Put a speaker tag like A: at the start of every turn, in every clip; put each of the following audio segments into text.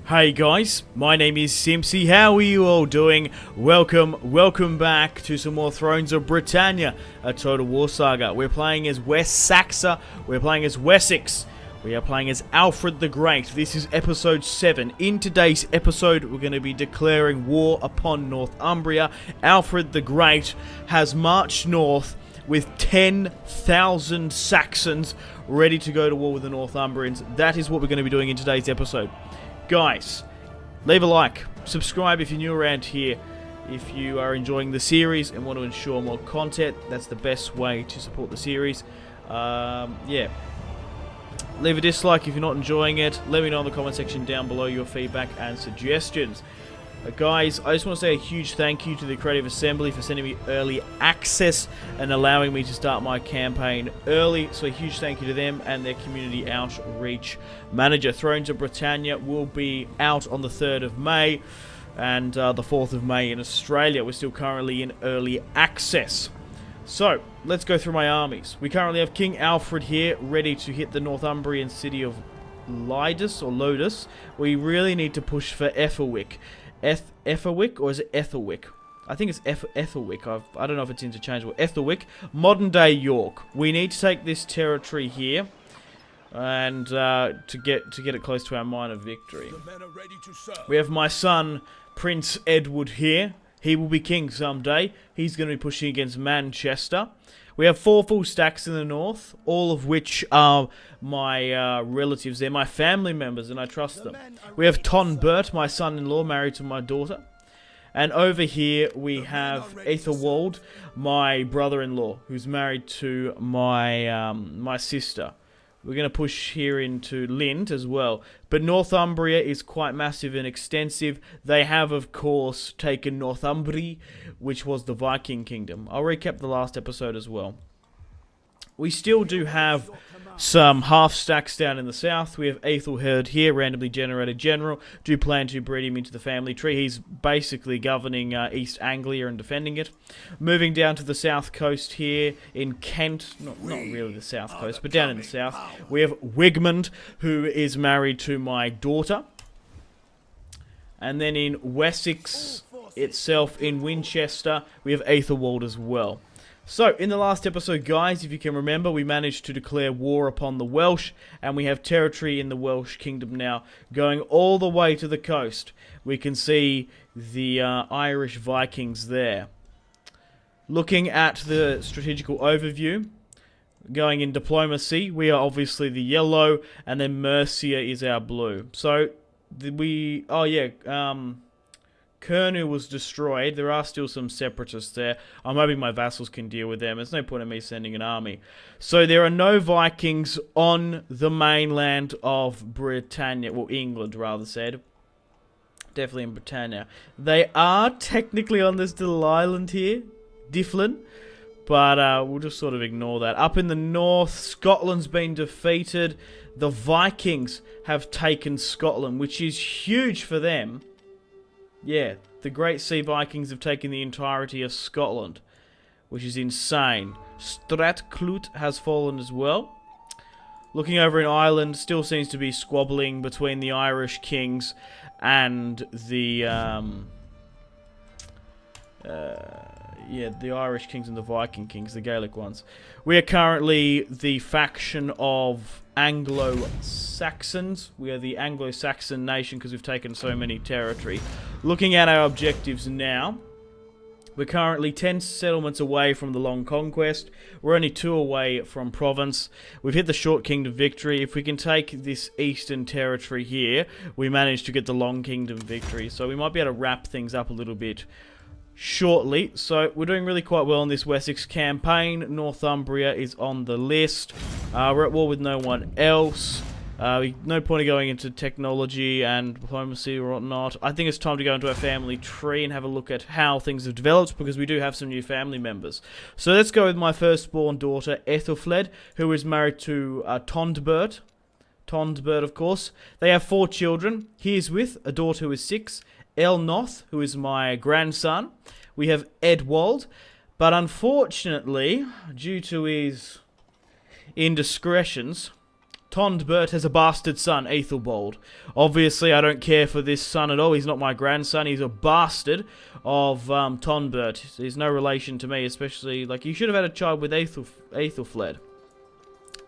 A: Hey guys, my name is Simpzy. How are you all doing? Welcome back to some more Thrones of Britannia, a Total War Saga. We're playing as Seaxe, we're playing as Wessex, we are playing as Alfred the Great. This is episode 7. In today's episode, we're going to be declaring war upon Northumbria. Alfred the Great has marched north with 10,000 Saxons ready to go to war with the Northumbrians. That is what we're going to be doing in today's episode. Guys, leave a like, subscribe if you're new around here. If you are enjoying the series and want to ensure more content, that's the best way to support the series. Yeah. Leave a dislike if you're not enjoying it. Let me know in the comment section down below your feedback and suggestions. Guys, I just want to say a huge thank you to the Creative Assembly for sending me early access and allowing me to start my campaign early. So a huge thank you to them and their community outreach manager. Thrones of Britannia will be out on the 3rd of May and the 4th of May in Australia. We're still currently in early access. So, let's go through my armies. We currently have King Alfred here, ready to hit the Northumbrian city of Lodus. We really need to push for Ethelwick. Ethelwick, or is it Ethelwick? I think it's Ethelwick. I don't know if it's interchangeable. Ethelwick, modern day York. We need to take this territory here, and to get it close to our mine of victory. We have my son Prince Edward here. He will be king someday. He's going to be pushing against Manchester. We have 4 full stacks in the north, all of which are my relatives. They're my family members, and I trust them. We have Tonbert, my son-in-law, married to my daughter. And over here we have Ethelwald, my brother-in-law, who's married to my my sister. We're going to push here into Lind as well. But Northumbria is quite massive and extensive. They have, of course, taken Northumbria, which was the Viking kingdom. I'll recap the last episode as well. We still do have some half stacks down in the south. We have Ethelherd here, randomly generated general. Do plan to breed him into the family tree. He's basically governing East Anglia and defending it. Moving down to the south coast here in Kent, not really the south coast, but down in the south, we have Wigmund, who is married to my daughter. And then in Wessex itself, in Winchester, we have Ethelwald as well. So, in the last episode, guys, if you can remember, we managed to declare war upon the Welsh, and we have territory in the Welsh kingdom now, going all the way to the coast. We can see the Irish Vikings there. Looking at the strategical overview, going in diplomacy, we are obviously the yellow, and then Mercia is our blue. So, Kernu was destroyed. There are still some separatists there. I'm hoping my vassals can deal with them. There's no point in me sending an army. So there are no Vikings on the mainland of Britannia. Well, England, rather said. Definitely in Britannia. They are technically on this little island here, Difflin. But we'll just sort of ignore that. Up in the north, Scotland's been defeated. The Vikings have taken Scotland, which is huge for them. Yeah, the Great Sea Vikings have taken the entirety of Scotland, which is insane. Strathclyde has fallen as well. Looking over in Ireland, still seems to be squabbling between the Irish kings and the the Irish kings and the Viking kings, the Gaelic ones. We are currently the faction of Anglo-Saxons. We are the Anglo-Saxon nation because we've taken so many territory. Looking at our objectives now, we're currently 10 settlements away from the Long Conquest. We're only 2 away from Provence. We've hit the Short Kingdom victory. If we can take this eastern territory here, we managed to get the Long Kingdom victory. So we might be able to wrap things up a little bit shortly. So we're doing really quite well in this Wessex campaign. Northumbria is on the list. We're at war with no one else. No point of going into technology and diplomacy or whatnot. I think it's time to go into our family tree and have a look at how things have developed, because we do have some new family members. So let's go with my firstborn daughter, Ethelfled, who is married to Tonbert. Tonbert, of course. They have 4 children. He is with a daughter who is 6. Elnoth, who is my grandson. We have Edwald, but unfortunately, due to his indiscretions, Tondbert has a bastard son, Aethelbald. Obviously, I don't care for this son at all. He's not my grandson. He's a bastard of Tondbert. He's no relation to me, especially, like, you should have had a child with Aethelfled.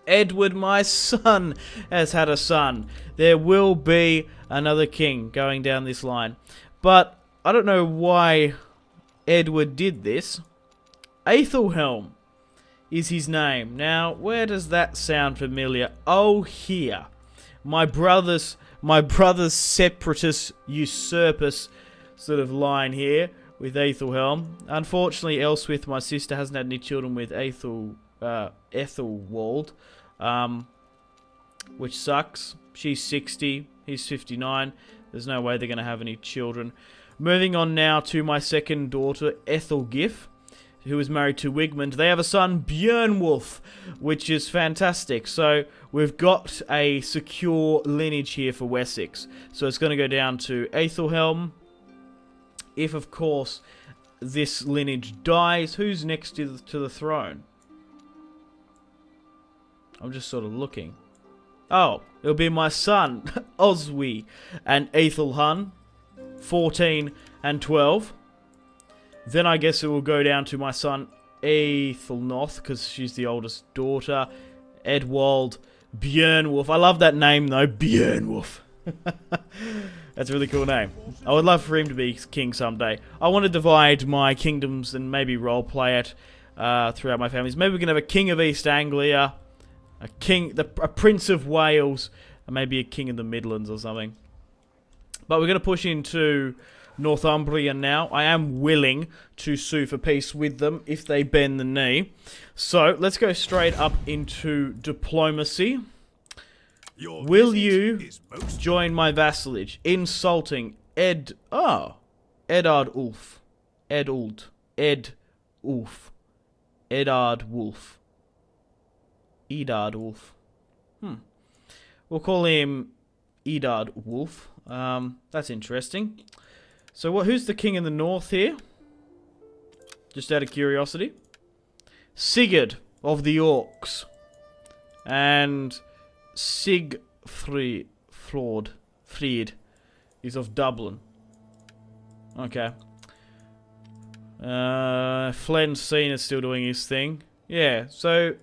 A: Edward, my son, has had a son. There will be another king going down this line. But I don't know why Edward did this. Aethelhelm is his name. Now, where does that sound familiar? Oh, here. My brother's separatist usurpus sort of line here with Aethelhelm. Unfortunately, Elswith, my sister, hasn't had any children with Ethelwald, which sucks. She's 60, he's 59. There's no way they're going to have any children. Moving on now to my second daughter, Ethelgif, who is married to Wigmund. They have a son, Björnwulf, which is fantastic. So we've got a secure lineage here for Wessex. So it's going to go down to Aethelhelm. If, of course, this lineage dies, who's next to the throne? I'm just sort of looking. Oh, it'll be my son, Oswy, and Aethelhun, 14 and 12. Then I guess it will go down to my son, Aethelnoth, because she's the oldest daughter, Edwald, Björnwulf. I love that name, though, Björnwulf. That's a really cool name. I would love for him to be king someday. I want to divide my kingdoms and maybe roleplay it throughout my families. Maybe we can have a king of East Anglia, a prince of Wales, and maybe a king of the Midlands or something. But we're going to push into Northumbria now. I am willing to sue for peace with them if they bend the knee. So let's go straight up into diplomacy. Will you join my vassalage? Insulting Eddard Ulf. Eddard Wolf. We'll call him Eddard Wolf. That's interesting. So who's the king in the north here? Just out of curiosity. Sigurd of the Orcs. And Fried is of Dublin. Okay. Flensine is still doing his thing. Yeah, so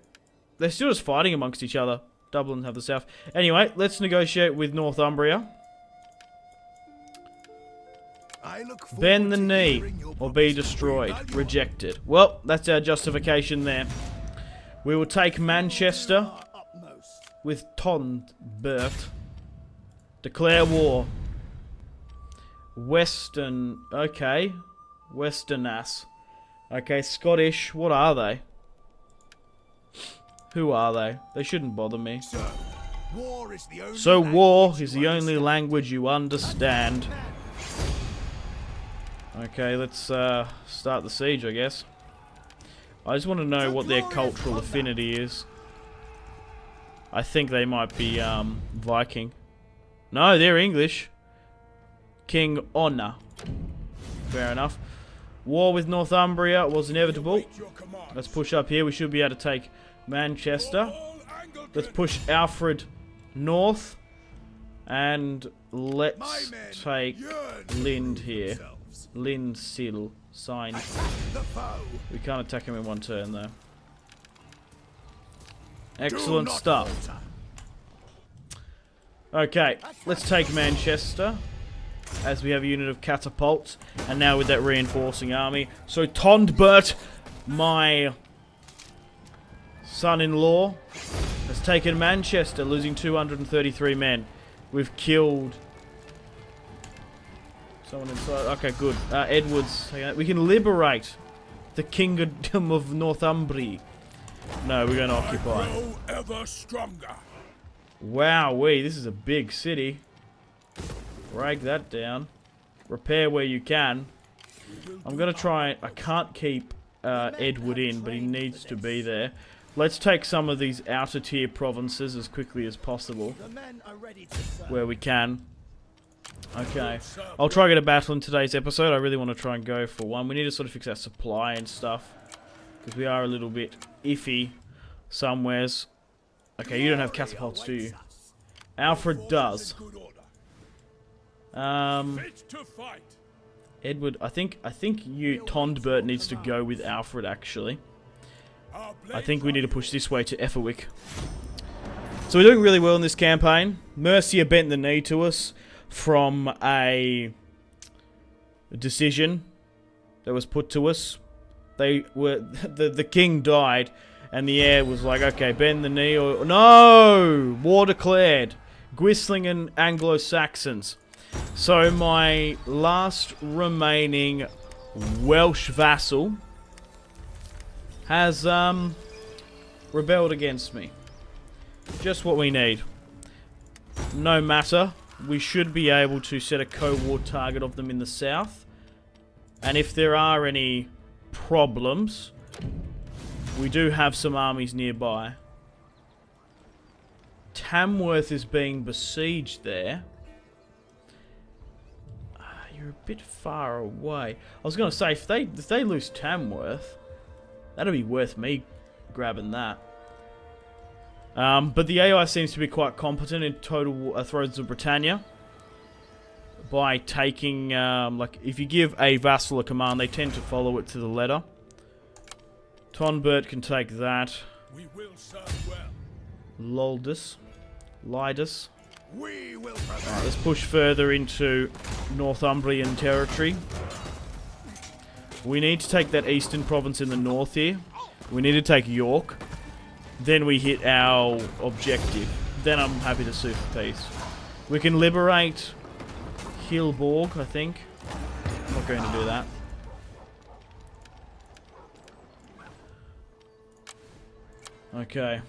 A: they're still just fighting amongst each other. Dublin have the south. Anyway, let's negotiate with Northumbria. Bend the knee or be destroyed. Rejected. Well, that's our justification there. We will take Manchester with Tondbert. Declare war. Western. Okay. Westernass. Okay, Scottish. What are they? Who are they? They shouldn't bother me. So war is the only language you understand. Okay, let's start the siege, I guess. I just want to know what their cultural affinity is. I think they might be Viking. No, they're English. King Honor. Fair enough. War with Northumbria was inevitable. Let's push up here. We should be able to take Manchester. Let's push Alfred north. And let's take Lind here. Lindsill sign. We can't attack him in one turn though. Excellent stuff. Okay, let's take Manchester, as we have a unit of catapults, and now with that reinforcing army. So Tondbert, my son-in-law, has taken Manchester, losing 233 men. We've killed someone inside. Okay, good. Edward's. We can liberate the kingdom of Northumbria. No, we're going to occupy.
B: Ever stronger.
A: Wowee, this is a big city. Break that down. Repair where you can. I'm going to try. I can't keep Edward in, but he needs to be there. Let's take some of these outer tier provinces as quickly as possible. Where we can. Okay. I'll try to get a battle in today's episode. I really want to try and go for one. We need to sort of fix our supply and stuff. Because we are a little bit iffy somewheres. Okay, you don't have catapults, do you? Alfred does. Edward, I think you Tondbert needs to go with Alfred actually. I think we need to push this way to Ethelwick. So we're doing really well in this campaign. Mercia bent the knee to us from a decision that was put to us. They were the king died, and the heir was like, okay, bend the knee or no, war declared. Gwistling and Anglo-Saxons. So my last remaining Welsh vassal has rebelled against me. Just what we need. No matter. We should be able to set a co-war target of them in the south. And if there are any problems, we do have some armies nearby. Tamworth is being besieged there. You're a bit far away. I was going to say, if they lose Tamworth, that'll be worth me grabbing that. But the AI seems to be quite competent in Total Thrones of Britannia. By taking, like, if you give a vassal a command, they tend to follow it to the letter. Tonbert can take that. We will serve well. Lidus. Alright, let's push further into Northumbrian territory. We need to take that eastern province in the north here. We need to take York. Then we hit our objective. Then I'm happy to sue for peace. We can liberate Hilborg, I think. I'm not going to do that. Okay.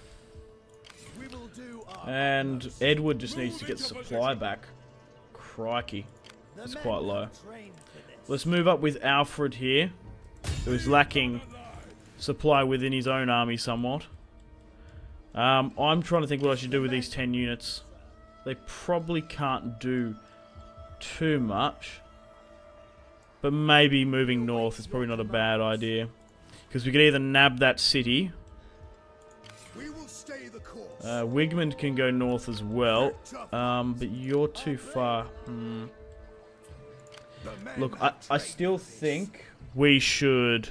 A: And Edward just needs to get supply back. Crikey. That's quite low. Let's move up with Alfred here, who is lacking supply within his own army somewhat. I'm trying to think what I should do with these 10 units. They probably can't do too much. But maybe moving north is probably not a bad idea. Because we could either nab that city. Wigmund can go north as well. But you're too far. Look, I still think we should...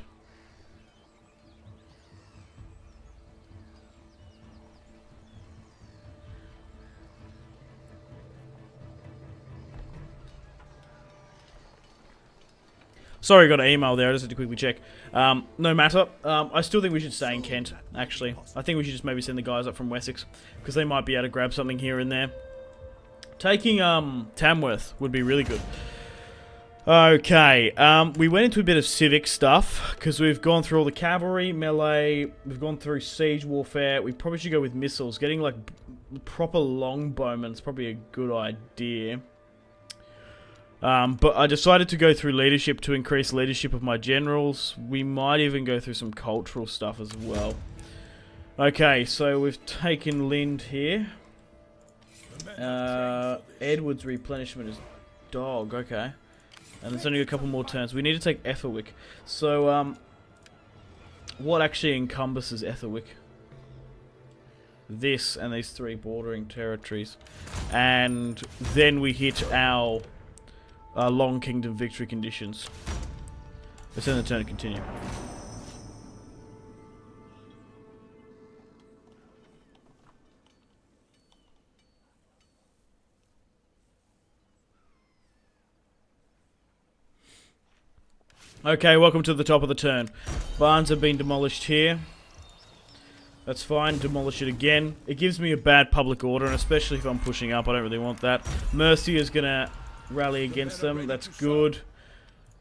A: Sorry, I got an email there. I just had to quickly check. No matter. I still think we should stay in Kent, actually. I think we should just maybe send the guys up from Wessex, because they might be able to grab something here and there. Taking Tamworth would be really good. Okay, we went into a bit of civic stuff, because we've gone through all the cavalry, melee, we've gone through siege warfare. We probably should go with missiles. Getting, like, proper longbowmen is probably a good idea. But I decided to go through leadership to increase leadership of my generals. We might even go through some cultural stuff as well. Okay, so we've taken Lind here. Edward's replenishment is dog, okay. And there's only a couple more turns. We need to take Ethelwick. So, what actually encompasses Ethelwick? This and these 3 bordering territories. And then we hit our... Long Kingdom victory conditions. Let's end the turn and continue. Okay, welcome to the top of the turn. Barns have been demolished here. That's fine, demolish it again. It gives me a bad public order, and especially if I'm pushing up, I don't really want that. Mercia is gonna rally against them, that's good.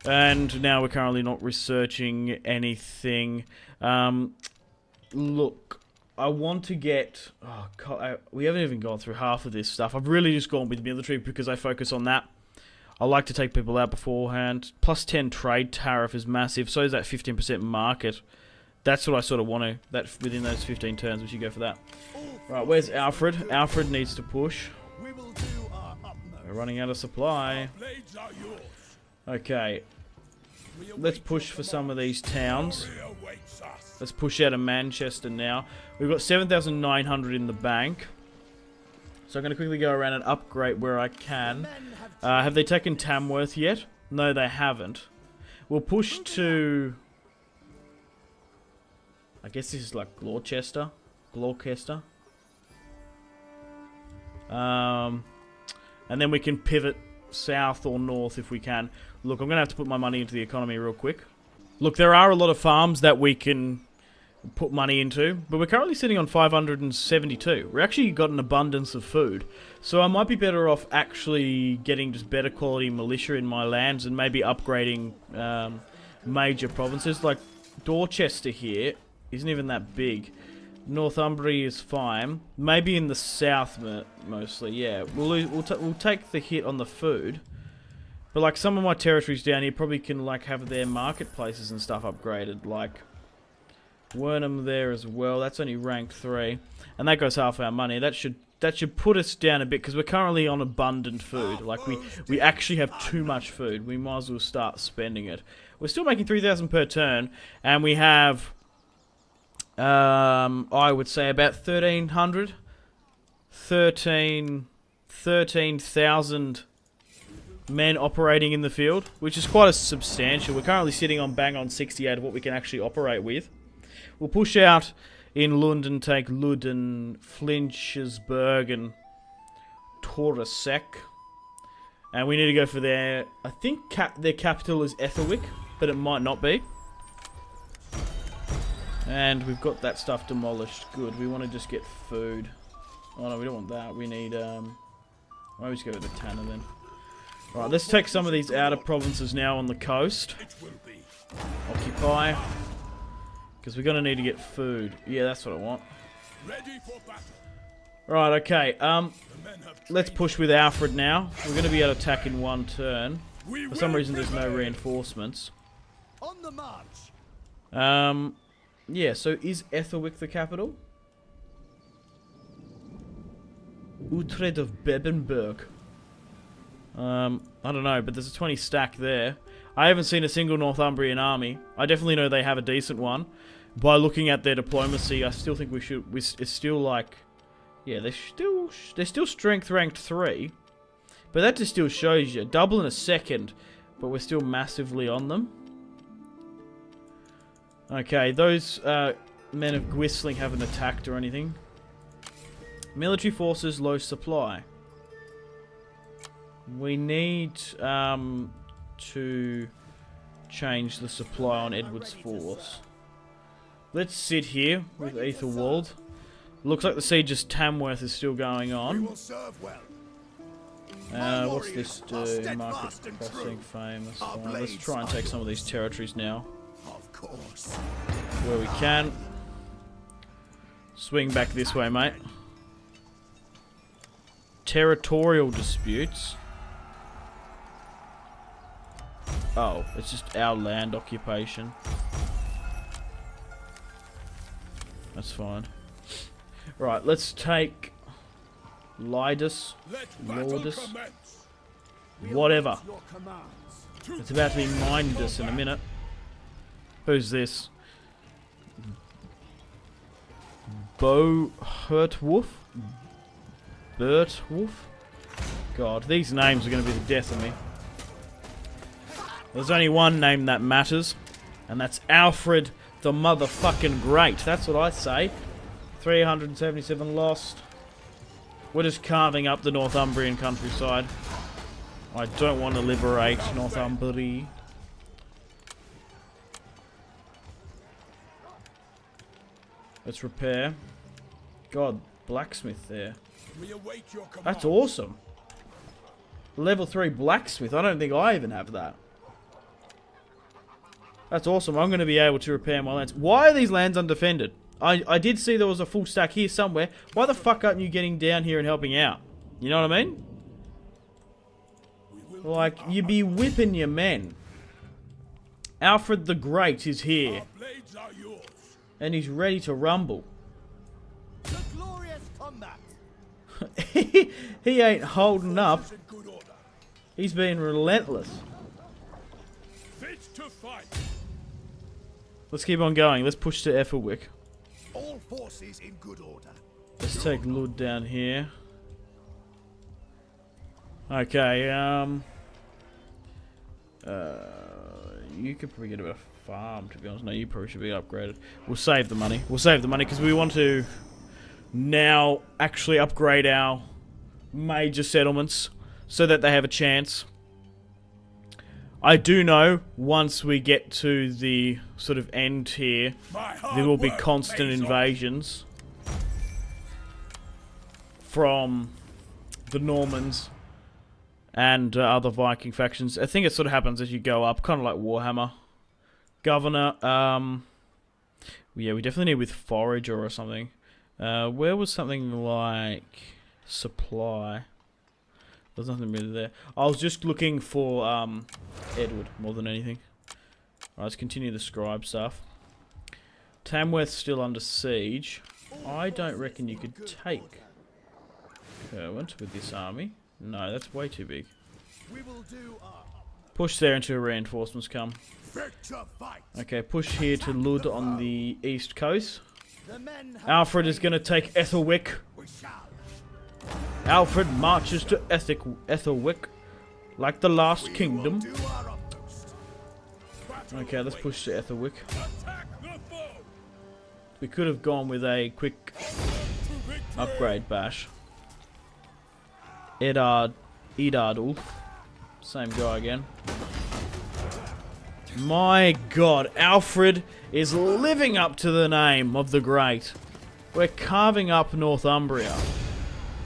A: And now we're currently not researching anything. Look, I want to get... Oh, God, we haven't even gone through half of this stuff. I've really just gone with military because I focus on that. I like to take people out beforehand. Plus 10 trade tariff is massive, so is that 15% market. That's what I sort of want to... That within those 15 turns, we should go for that. Right, where's Alfred? Alfred needs to push. We're running out of supply. Okay. let's push for some of these towns. Let's push out of Manchester now. We've got 7,900 in the bank. So I'm going to quickly go around and upgrade where I can. Have they taken Tamworth yet? No, they haven't. We'll push to... I guess this is like Gloucester. And then we can pivot south or north if we can. Look, I'm going to have to put my money into the economy real quick. Look, there are a lot of farms that we can put money into, but we're currently sitting on 572. We're actually got an abundance of food, so I might be better off actually getting just better quality militia in my lands and maybe upgrading major provinces. Like Dorchester here isn't even that big. Northumbria is fine. Maybe in the south mostly. Yeah, we'll take the hit on the food. But like some of my territories down here probably can like have their marketplaces and stuff upgraded. Like Wernham there as well. That's only ranked 3, and that goes half our money. That should put us down a bit because we're currently on abundant food. Like we actually have too much food. We might as well start spending it. We're still making 3,000 per turn, and we have I would say about 13,000 men operating in the field, which is quite a substantial. We're currently sitting on bang on 68 of what we can actually operate with. We'll push out in London, take Luden, Flinchesburg, and Torresek. And we need to go for their... I think their capital is Ethelwick, but it might not be. And we've got that stuff demolished. Good. We want to just get food. Oh no, we don't want that. We need... Why don't we just go with the Tanner then? Alright, let's take some of these outer provinces now on the coast. Occupy. Because we're going to need to get food. Yeah, that's what I want. Right, okay. Let's push with Alfred now. We're going to be able to attack in one turn. For some reason, there's no reinforcements. Yeah, so is Ethelwick the capital? Utrecht of Bebenberg. I don't know, but there's a 20 stack there. I haven't seen a single Northumbrian army. I definitely know they have a decent one. By looking at their diplomacy, I still think we should... It's still like... Yeah, they're still strength ranked 3. But that just still shows you. Double in a second, but we're still massively on them. Okay, those men of Gwistling haven't attacked or anything. Military forces, low supply. We need to change the supply on Edward's force. Let's sit here with Ethelwald. Looks like the siege of Tamworth is still going on. What's this do? Market crossing, famous. Let's try and take some of these territories now. Where we can. Swing back this way, mate. Territorial disputes. Oh, it's just our land occupation. That's fine. Right, let's take Lydus, Lordus, whatever. It's about to be Mindus in a minute. Who's this? Bo Hurtwolf? Bertwolf? God, these names are going to be the death of me. There's only one name that matters, and that's Alfred the motherfucking Great. That's what I say. 377 lost. We're just carving up the Northumbrian countryside. I don't want to liberate Northumbria. Let's repair. God, blacksmith there. That's awesome. Level 3 blacksmith. I don't think I even have that. That's awesome. I'm going to be able to repair my lands. Why are these lands undefended? I did see there was a full stack here somewhere. Why the fuck aren't you getting down here and helping out? You know what I mean? Like, you be whipping your men. Alfred the Great is here. And he's ready to rumble. He ain't holding up. He's being relentless.
B: to fight.
A: Let's keep on going. Let's push to Ethelwick.
B: All forces in good order.
A: Let's take Lud down here. Okay, you could probably get a farm, to be honest. No, you probably should be upgraded. We'll save the money. We'll save the money because we want to now actually upgrade our major settlements so that they have a chance. I do know once we get to the sort of end here, there will be constant invasions from the Normans and other Viking factions. I think it sort of happens as you go up, kind of like Warhammer. Governor, yeah, we definitely need with Forager or something. Where was something like supply? There's nothing really there. I was just looking for Edward more than anything. Alright, let's continue the scribe stuff. Tamworth's still under siege. I don't reckon you could take Kerwent with this army. No, that's way too big. Push there until reinforcements come. Okay, push here to Lud on the east coast. Alfred is going to take Ethelwick. Alfred marches to Ethelwick like the last kingdom. Okay, let's push to Ethelwick. We could have gone with a quick upgrade bash. Edardul. Same guy again. My god, Alfred is living up to the name of the great. We're carving up Northumbria.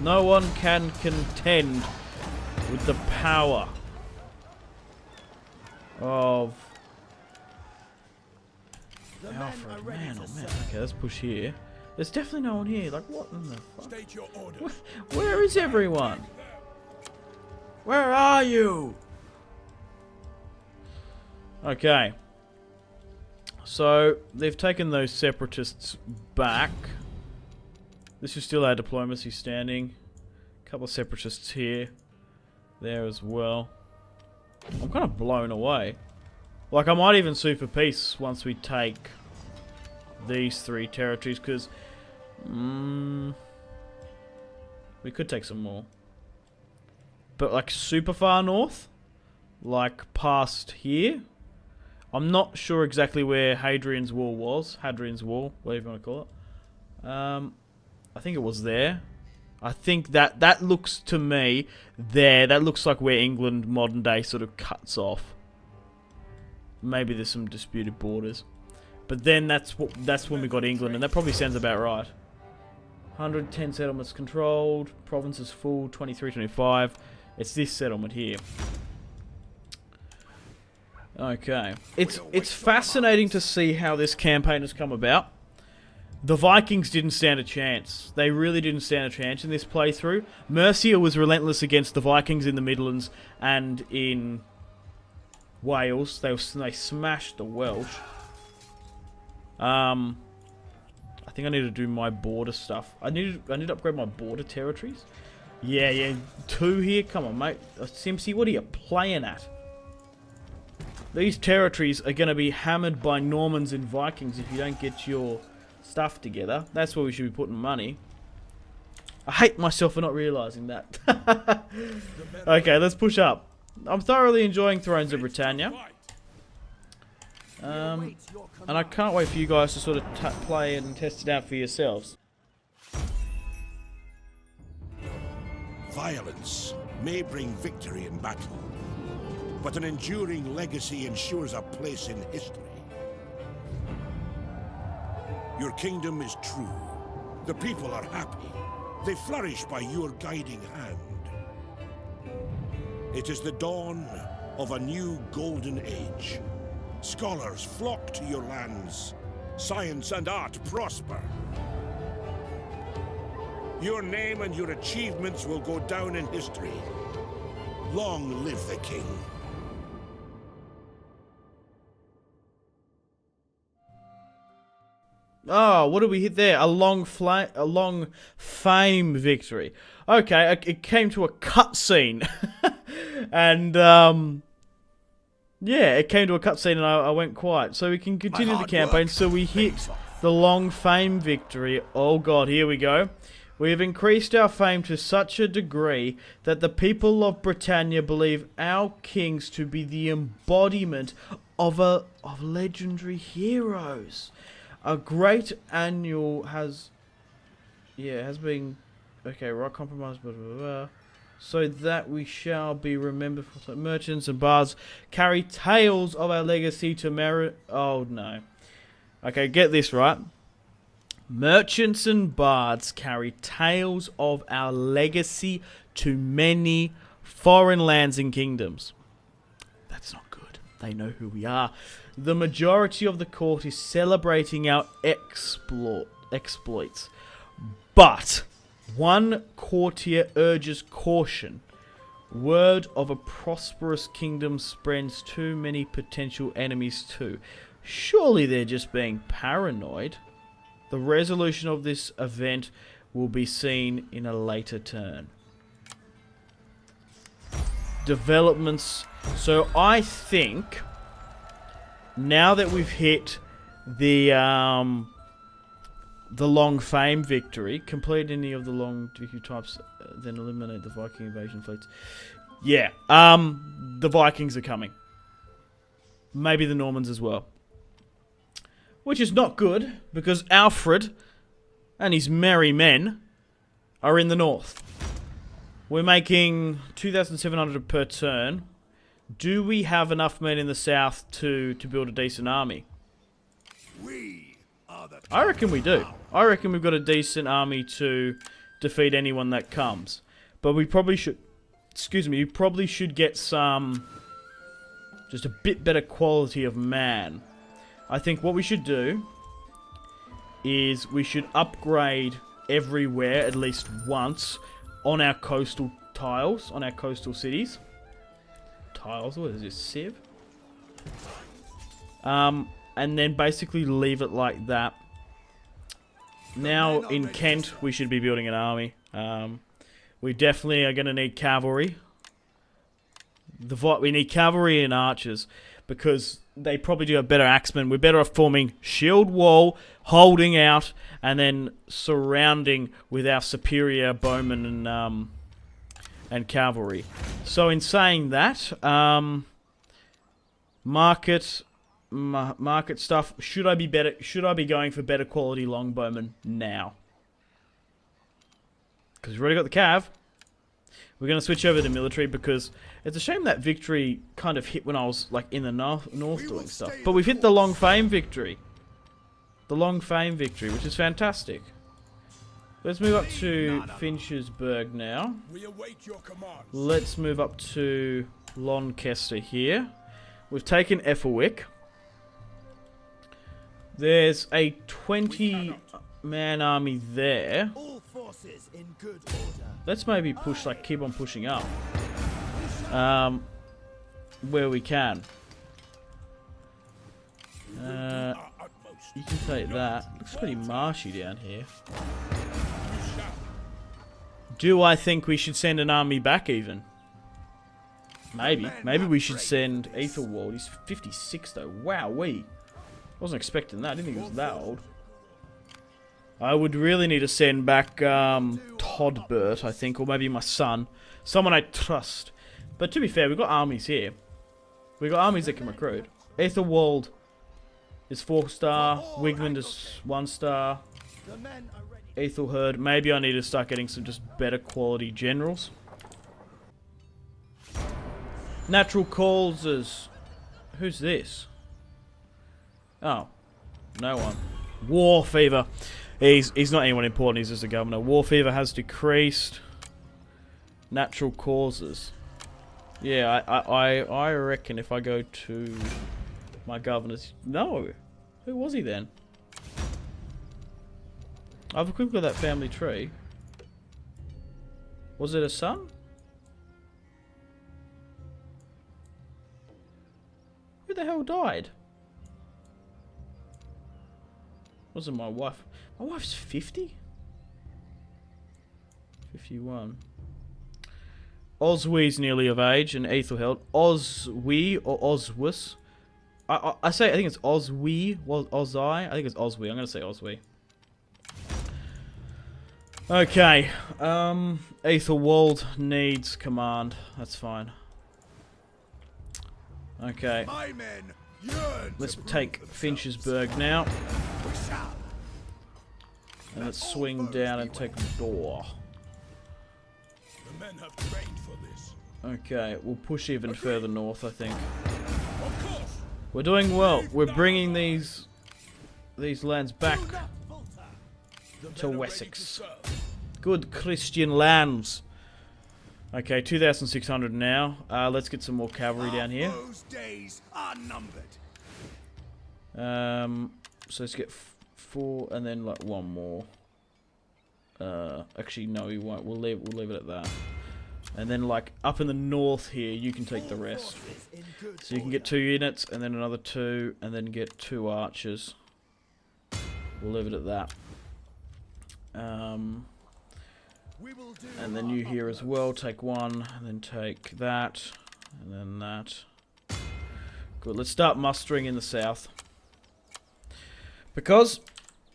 A: No one can contend with the power of Alfred. Man, oh man. Okay, let's push here. There's definitely no one here. Like, what in the fuck? Where is everyone? Where are you? Okay. So, they've taken those separatists back. This is still our diplomacy standing. A couple of separatists here. There as well. I'm kind of blown away. Like, I might even sue for peace once we take these 3 territories, because we could take some more. But, like, super far north? Like, past here? I'm not sure exactly where Hadrian's Wall was. Hadrian's Wall, whatever you want to call it. I think it was there. I think that looks to me there. That looks like where England modern day sort of cuts off. Maybe there's some disputed borders, but then that's when we got England, and that probably sounds about right. 110 settlements controlled. Provinces full. 23, 25. It's this settlement here. Okay, it's fascinating to see how this campaign has come about. The Vikings didn't stand a chance. They really didn't stand a chance in this playthrough. Mercia was relentless against the Vikings in the Midlands and in Wales. They smashed the Welsh. I think I need to do my border stuff. I need to upgrade my border territories. Yeah, 2 here. Come on, mate. Simpzy, what are you playing at? These territories are going to be hammered by Normans and Vikings if you don't get your stuff together. That's where we should be putting money. I hate myself for not realising that. Okay, let's push up. I'm thoroughly enjoying Thrones of Britannia. And I can't wait for you guys to sort of play and test it out for yourselves.
B: Violence may bring victory in battle, but an enduring legacy ensures a place in history. Your kingdom is true. The people are happy. They flourish by your guiding hand. It is the dawn of a new golden age. Scholars flock to your lands. Science and art prosper. Your name and your achievements will go down in history. Long live the king.
A: Oh, what did we hit there? A long fame victory. Okay, it came to a cutscene. And, Yeah, it came to a cutscene and I went quiet. So we can continue the campaign. So we hit the long fame victory. Oh god, here we go. We have increased our fame to such a degree that the people of Britannia believe our kings to be the embodiment of legendary heroes. A great annual has been right compromise, blah, blah, blah, so that we shall be remembered for merchants and bards carry tales of our legacy to merit. Oh no. Okay, get this right. Merchants and bards carry tales of our legacy to many foreign lands and kingdoms. That's not good. They know who we are. The majority of the court is celebrating our exploits. But one courtier urges caution. Word of a prosperous kingdom spreads too many potential enemies too. Surely they're just being paranoid. The resolution of this event will be seen in a later turn. Developments. So I think now that we've hit the long fame victory, complete any of the long victory types, then eliminate the Viking invasion fleets. Yeah, the Vikings are coming. Maybe the Normans as well. Which is not good, because Alfred and his merry men are in the north. We're making 2,700 per turn. Do we have enough men in the south to build a decent army? I reckon we do. I reckon we've got a decent army to defeat anyone that comes. But we probably should... Excuse me, you probably should get some... just a bit better quality of man. I think what we should do is we should upgrade everywhere at least once on our coastal tiles, on our coastal cities. Tiles, what is this, Civ? And then basically leave it like that. Now in Kent we should be building an army. We definitely are going to need cavalry. We need cavalry and archers because they probably do have better axemen. We're better off forming shield wall, holding out, and then surrounding with our superior bowmen and cavalry. So in saying that, market stuff. Should I be going for better quality longbowmen now? Because we've already got the cav. We're going to switch over to military because it's a shame that victory kind of hit when I was like in the north doing stuff. But we've hit the long fame victory. The long fame victory, which is fantastic. Let's move up to Finchesburg now. Let's move up to Loncaster here. We've taken Ethelwick. There's a 20-man army there. Let's maybe push, like, keep on pushing up. Where we can. You can take that. Looks pretty marshy down here. Do I think we should send an army back even? Maybe. Maybe we should send Ethelwald. He's 56 though. Wowee. Wasn't expecting that. I didn't think he was that old. I would really need to send back Todbert, I think, or maybe my son. Someone I trust. But to be fair, we've got armies here. We've got armies that can recruit. Ethelwald is 4-star. Wigmund is 1-star. Ethelherd. Maybe I need to start getting some just better quality generals. Natural causes. Who's this? Oh. No one. War fever. He's not anyone important, he's just a governor. War fever has decreased. Natural causes. Yeah, I reckon if I go to my governors... No! Who was he then? I've a quick look at that family tree. Was it a son? Who the hell died? Wasn't my wife. My wife's 50? 51. Oswee's nearly of age and Ethelheld. Oswee or Oswus. I think it's Oswee. Ozai. I think it's Oswee. I'm going to say Oswee. Okay. Ethelwald needs command. That's fine. Okay. Let's take Finchesburg now. And let's swing down and take Door.
B: The men have trained for this.
A: Okay, we'll push even further north, I think. We're doing well. We're bringing these lands back to Wessex. Good Christian lands. Okay, 2,600 now. Let's get some more cavalry down here. So let's get 4 and then like 1 more. Actually, no, we won't. We'll leave it at that. And then like up in the north here, you can take the rest. So you can get 2 units and then another 2 and then get 2 archers. We'll leave it at that. And then you here as well, take 1 and then take that and then that. Good, let's start mustering in the south. Because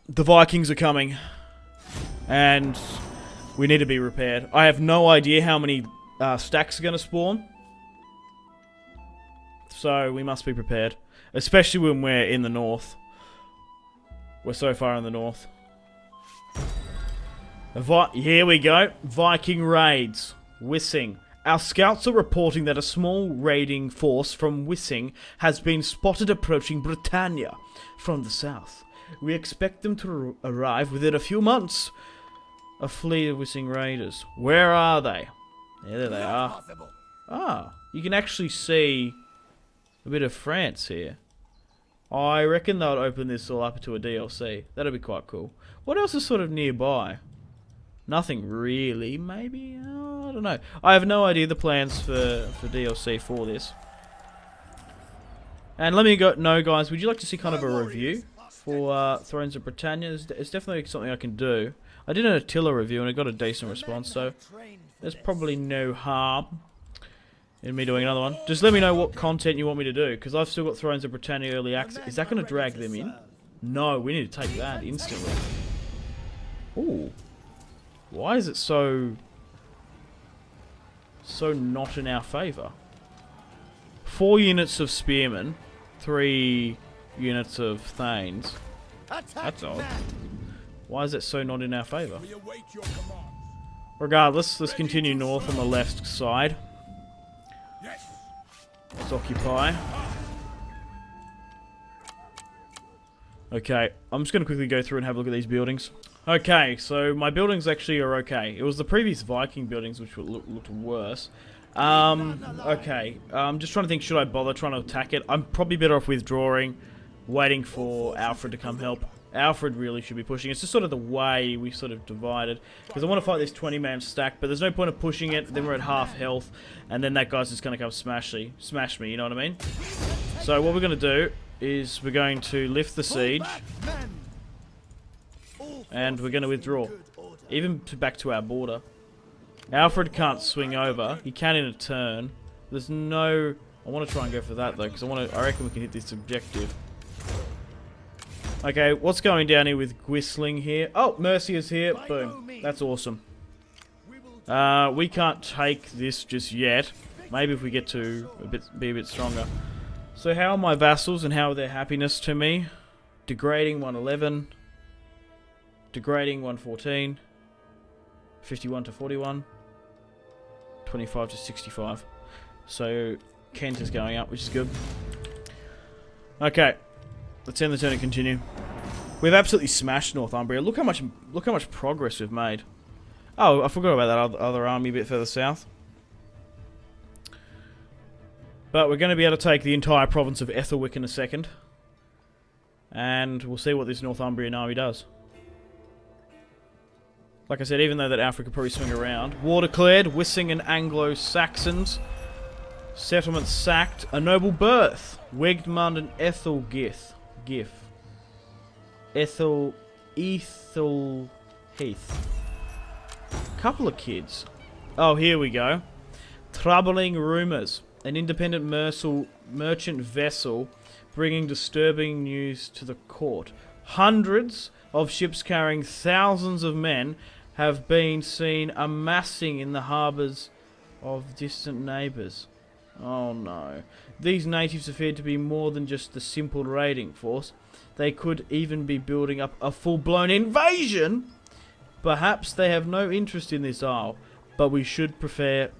A: the Vikings are coming and we need to be repaired. I have no idea how many stacks are going to spawn. So we must be prepared. Especially when we're in the north. We're so far in the north. Here we go. Viking raids. Wissing. Our scouts are reporting that a small raiding force from Wissing has been spotted approaching Britannia from the south. We expect them to arrive within a few months. A fleet of Wissing raiders. Where are they? Yeah, there they are. Ah, you can actually see a bit of France here. I reckon they'll open this all up to a DLC. That'll be quite cool. What else is sort of nearby? Nothing really, maybe? I don't know. I have no idea the plans for DLC for this. And let me know, guys, would you like to see kind of a review for Thrones of Britannia? It's definitely something I can do. I did an Attila review and I got a decent response, so there's probably no harm in me doing another one. Just let me know what content you want me to do, because I've still got Thrones of Britannia Early Access. Is that going to drag them in? No, we need to take that instantly. Ooh. Why is it so not in our favour? 4 units of spearmen, 3 units of thanes. That's odd. Why is it so not in our favour? Regardless, let's continue north on the left side. Let's occupy. Okay, I'm just going to quickly go through and have a look at these buildings. Okay, so my buildings actually are okay. It was the previous Viking buildings which looked worse. Okay, I'm just trying to think, should I bother trying to attack it? I'm probably better off withdrawing, waiting for Alfred to come help. Alfred really should be pushing. It's just sort of the way we sort of divided. Because I want to fight this 20-man stack, but there's no point of pushing it. Then we're at half health, and then that guy's just going to come smash me, you know what I mean? So what we're going to do is we're going to lift the siege. And we're going to withdraw. Even back to our border. Alfred can't swing over. He can in a turn. There's no... I want to try and go for that, though, because I reckon we can hit this objective. Okay, what's going down here with Gwissling here? Oh, Mercy is here. Boom. That's awesome. We can't take this just yet. Maybe if we get to be a bit stronger. So how are my vassals and how are their happiness to me? Degrading 111. Degrading 114. 51 to 41. 25 to 65. So Kent is going up, which is good. Okay. Let's end the turn and continue. We've absolutely smashed Northumbria. Look how much progress we've made. Oh, I forgot about that other army a bit further south. But we're going to be able to take the entire province of Ethelwick in a second. And we'll see what this Northumbrian army does. Like I said, even though that Alfred could probably swing around. War declared, Wissing and Anglo-Saxons. Settlement sacked. A noble birth. Wegmund and Ethelgith. Ethel Heath. Couple of kids. Oh, here we go. Troubling rumours. An independent merchant vessel bringing disturbing news to the court. Hundreds of ships carrying thousands of men have been seen amassing in the harbours of distant neighbours. Oh no. These natives appear to be more than just a simple raiding force. They could even be building up a full-blown invasion. Perhaps they have no interest in this isle, but we should prepare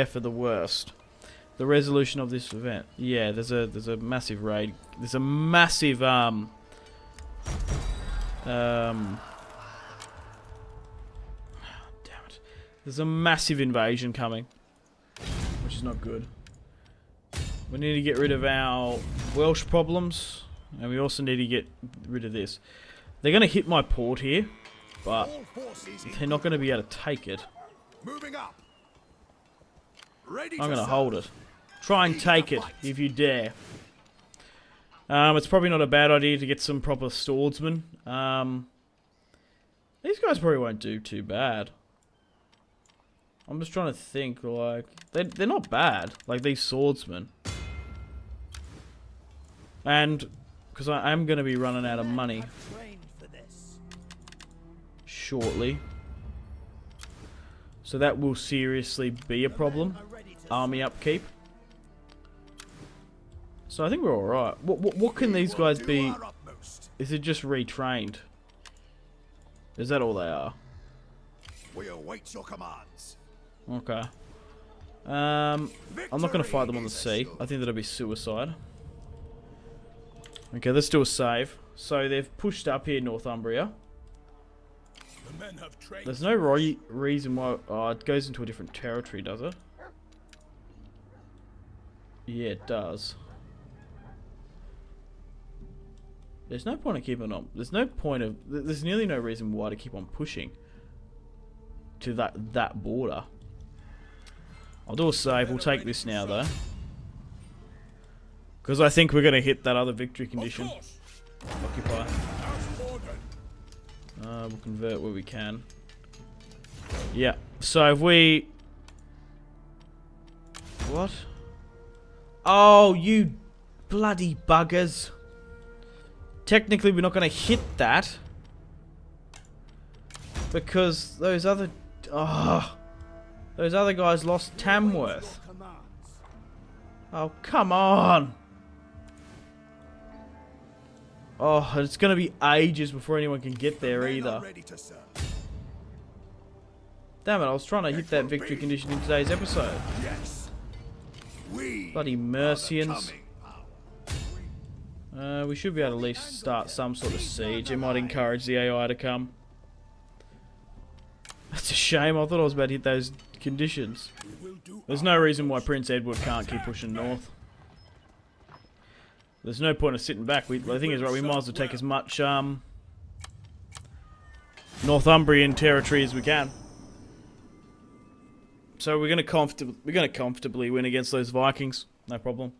A: for the worst. The resolution of this event. Yeah, there's a massive raid. There's a massive damn it. There's a massive invasion coming, which is not good. We need to get rid of our Welsh problems, and we also need to get rid of this. They're going to hit my port here, but they're not going to be able to take it.
B: Moving up.
A: I'm going to hold it. Try and take it, if you dare. It's probably not a bad idea to get some proper swordsmen. These guys probably won't do too bad. I'm just trying to think, like... They're not bad, like these swordsmen. And... because I am going to be running out of money shortly. So that will seriously be a problem. Army upkeep. So I think we're alright. What can these guys be? Is it just retrained? Is that all they are?
B: We await your commands.
A: Okay. I'm not going to fight them on the sea. I think that'll be suicide. Okay, let's do a save. So they've pushed up here, Northumbria. There's no reason why... Oh, it goes into a different territory, does it? Yeah, it does. There's no point of keeping on... There's no point of... There's nearly no reason why to keep on pushing to that border. I'll do a save. We'll take this now, though. Because I think we're going to hit that other victory condition. Occupy. We'll convert where we can. Yeah. So if we... What? Oh, you bloody buggers. Technically, we're not going to hit that. Because those other... Oh, those other guys lost Tamworth. Oh, come on. Oh, it's going to be ages before anyone can get there either. Damn it, I was trying to hit that victory condition in today's episode. Bloody Mercians. We should be able to at least start some sort of siege. It might encourage the AI to come. That's a shame, I thought I was about to hit those conditions. There's no reason why Prince Edward can't keep pushing north. There's no point of sitting back. The thing is, right, we might as well take as much Northumbrian territory as we can. So we're gonna comfortably win against those Vikings. No problem.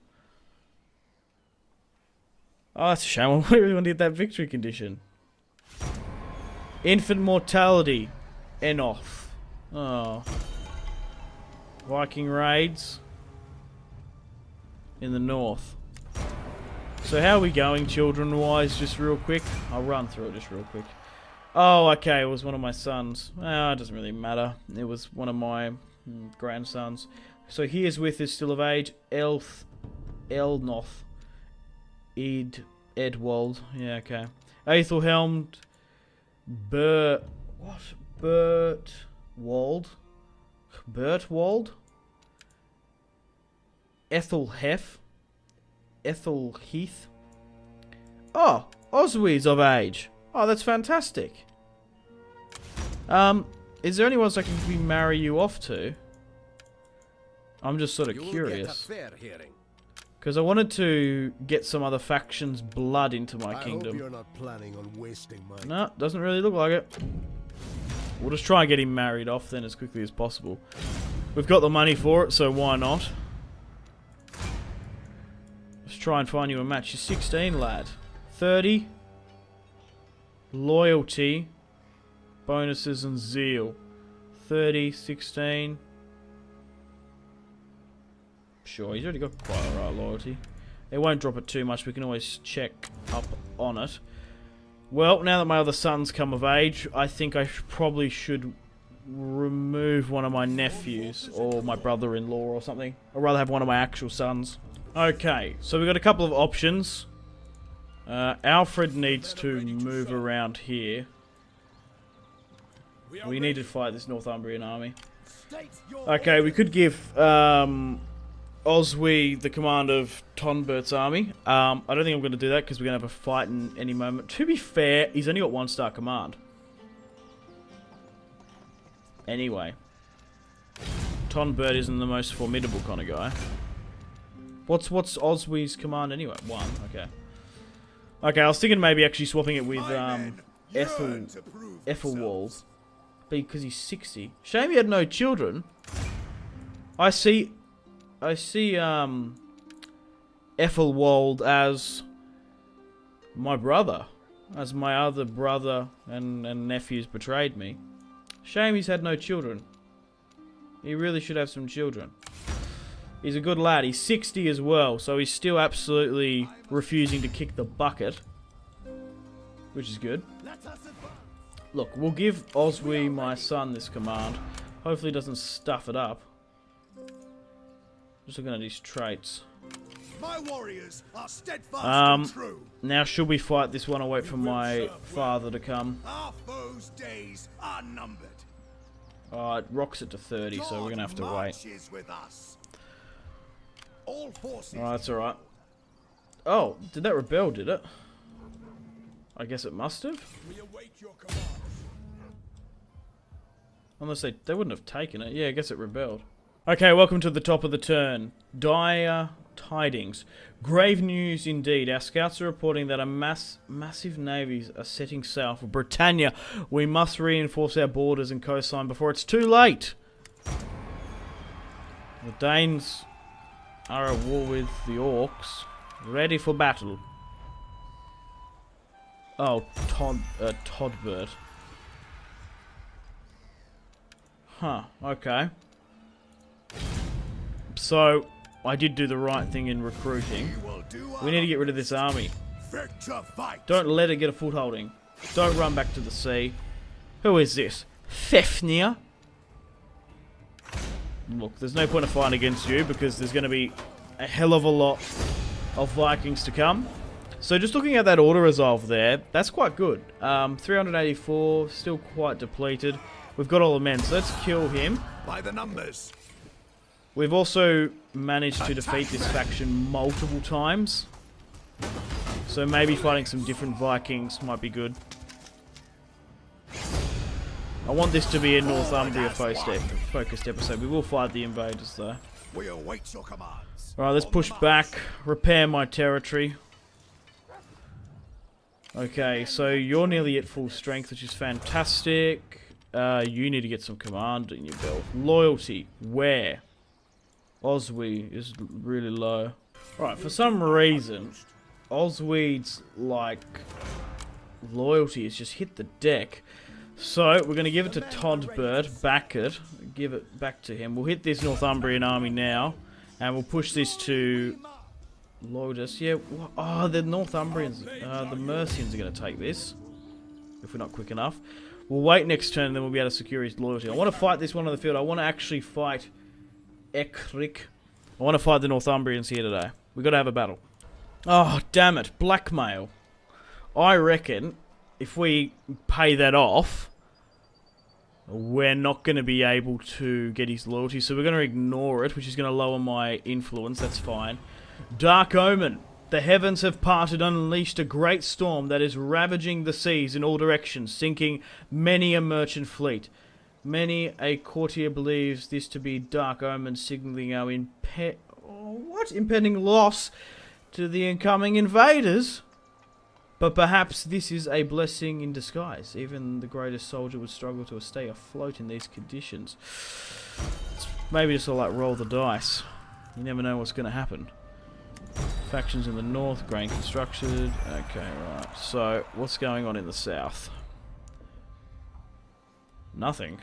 A: Oh, that's a shame. I really want to hit that victory condition. Infant mortality. Enough. Oh. Viking raids in the north. So how are we going children-wise, just real quick? I'll run through it just real quick. Oh, okay, it was one of my sons. It doesn't really matter. It was one of my grandsons. So Hereswith is still of age. Elnoth. Edwald. Yeah, okay. Aethelhelm. Bertwald. Ethelhef. Ethelheath. Oh, Oswy's of age. Oh, that's fantastic. Is there anyone I can marry you off to? I'm just sort of curious. Because I wanted to get some other factions' blood into my kingdom.
B: Hope you're not planning on wasting my...
A: No, doesn't really look like it. We'll just try and get him married off then as quickly as possible. We've got the money for it, so why not? Let's try and find you a match. You're 16, lad. 30. Loyalty. Bonuses and zeal. 30, 16. sure. He's already got quite alright loyalty. It won't drop it too much. We can always check up on it. Well, now that my other son's come of age, I think I probably should remove one of my nephews or my brother-in-law or something. I'd rather have one of my actual sons. Okay, so we've got a couple of options. Alfred needs to move around here. We need to fight this Northumbrian army. Okay, we could give Oswy the command of Tonbert's army. I don't think I'm going to do that because we're going to have a fight in any moment. To be fair, he's only got 1-star command. Anyway. Tonbert isn't the most formidable kind of guy. What's Oswy's command anyway? 1, okay. Okay, I was thinking maybe actually swapping it with Ethelwald. Because he's 60. Shame he had no children. I see Ethelwald as my brother. As my other brother and nephews betrayed me. Shame he's had no children. He really should have some children. He's a good lad. He's 60 as well, so he's still absolutely refusing to kick the bucket. Which is good. Look, we'll give Oswy, my son, this command. Hopefully he doesn't stuff it up. Just looking at his traits.
B: My warriors are steadfast and true.
A: Now should we fight this one or wait for my father to come?
B: Our foes' days are numbered.
A: It rocks it to 30, so we're gonna have to wait. Alright, that's alright. Oh, did that rebel, did it? I guess it must have.
B: We await your commands.
A: Unless they wouldn't have taken it. Yeah, I guess it rebelled. Okay, welcome to the top of the turn. Dire tidings. Grave news indeed. Our scouts are reporting that massive navies are setting sail for Britannia. We must reinforce our borders and coastline before it's too late. The Danes are at war with the Orcs. Ready for battle. Oh, Todbert. Huh, okay. So, I did do the right thing in recruiting. We need to get rid of this army. Don't let it get a footholding. Don't run back to the sea. Who is this? Fafnir? Look, there's no point of fighting against you because there's going to be a hell of a lot of Vikings to come. So just looking at that order resolve there, that's quite good. 384, still quite depleted. We've got all the men, so let's kill him.
B: By the numbers.
A: We've also managed to defeat this faction multiple times. So maybe fighting some different Vikings might be good. I want this to be a Northumbria focused episode. We will fight the invaders though.
B: We await your commands.
A: Alright, let's push back, repair my territory. Okay, so you're nearly at full strength, which is fantastic. You need to get some command in your belt. Loyalty, where? Oswy is really low. Right, for some reason, Oswy's, like, loyalty has just hit the deck. So, we're going to give it to Todbert, back it, give it back to him. We'll hit this Northumbrian army now, and we'll push this to Loidus. Yeah, oh, the Northumbrians, the Mercians are going to take this, if we're not quick enough. We'll wait next turn, and then we'll be able to secure his loyalty. I want to fight this one on the field. I want to actually fight Ekrik. I want to fight the Northumbrians here today. We've got to have a battle. Oh, damn it. Blackmail. I reckon if we pay that off, we're not going to be able to get his loyalty. So we're going to ignore it, which is going to lower my influence. That's fine. Dark Omen. The heavens have parted and unleashed a great storm that is ravaging the seas in all directions, sinking many a merchant fleet. Many a courtier believes this to be Dark Omen, signaling our impending loss to the incoming invaders. But perhaps this is a blessing in disguise. Even the greatest soldier would struggle to stay afloat in these conditions. Maybe just all like roll the dice. You never know what's going to happen. Factions in the north, grain constructed. Okay, right. So, what's going on in the south? Nothing.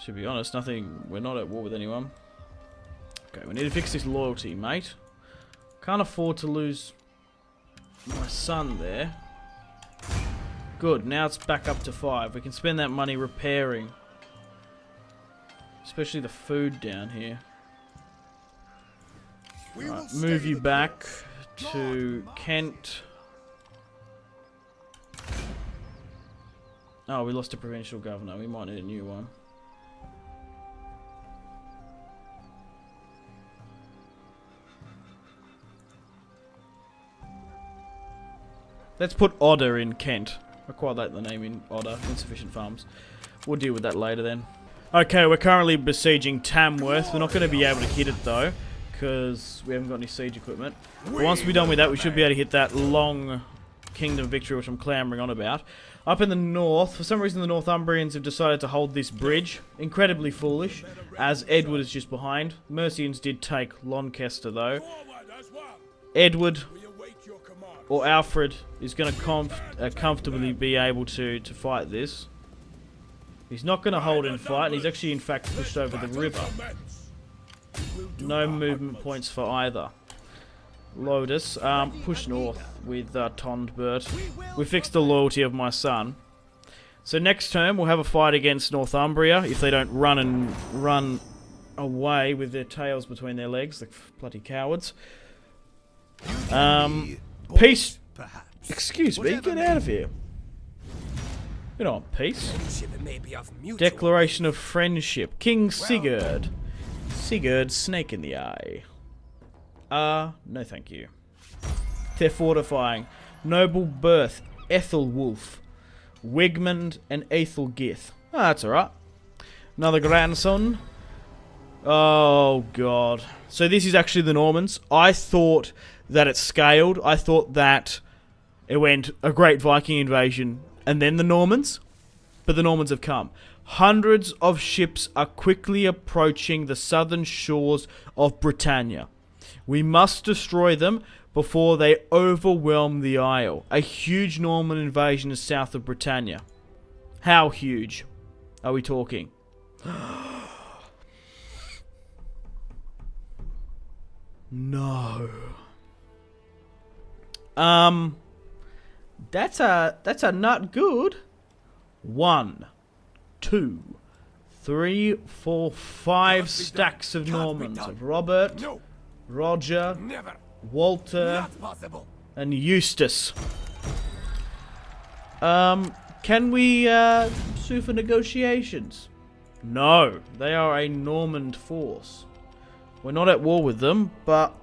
A: To be honest, nothing. We're not at war with anyone. Okay, we need to fix this loyalty, mate. Can't afford to lose my son there. Good, now it's back up to 5. We can spend that money repairing. Especially the food down here. Right, move you back to Kent. Oh, we lost a provincial governor. We might need a new one. Let's put Odder in Kent. I quite like the name in Odder. Insufficient farms. We'll deal with that later then. Okay, we're currently besieging Tamworth. We're not going to be able to hit it though, because we haven't got any siege equipment. But once we're done with that, we should be able to hit that long kingdom victory, which I'm clamoring on about. Up in the north, for some reason the Northumbrians have decided to hold this bridge. Incredibly foolish, as Edward is just behind. Mercians did take Lancaster though. Edward or Alfred is going to comfortably be able to fight this. He's not going to hold and fight, and he's actually in fact pushed over the river. No movement points for either. Lotus, push north with Tondbert. We fixed the loyalty of my son. So next turn we'll have a fight against Northumbria if they don't run away with their tails between their legs, the bloody cowards. Peace. Excuse me, get out of here. You're not on peace. Declaration of friendship. King Sigurd. Sigurd, snake in the eye. No thank you. They're fortifying. Noble birth. Ethelwulf. Wigmund and Aethelgith. Ah, that's alright. Another grandson. Oh, God. So this is actually the Normans. I thought that it scaled. I thought that it went a great Viking invasion and then the Normans. But the Normans have come. Hundreds of ships are quickly approaching the southern shores of Britannia. We must destroy them before they overwhelm the Isle. A huge Norman invasion is south of Britannia. How huge are we talking? No. That's a not good. 1, 2, 3, 4, 5 stacks of Normans of Robert, Roger, Walter, and Eustace. Can we sue for negotiations? No, they are a Norman force. We're not at war with them, but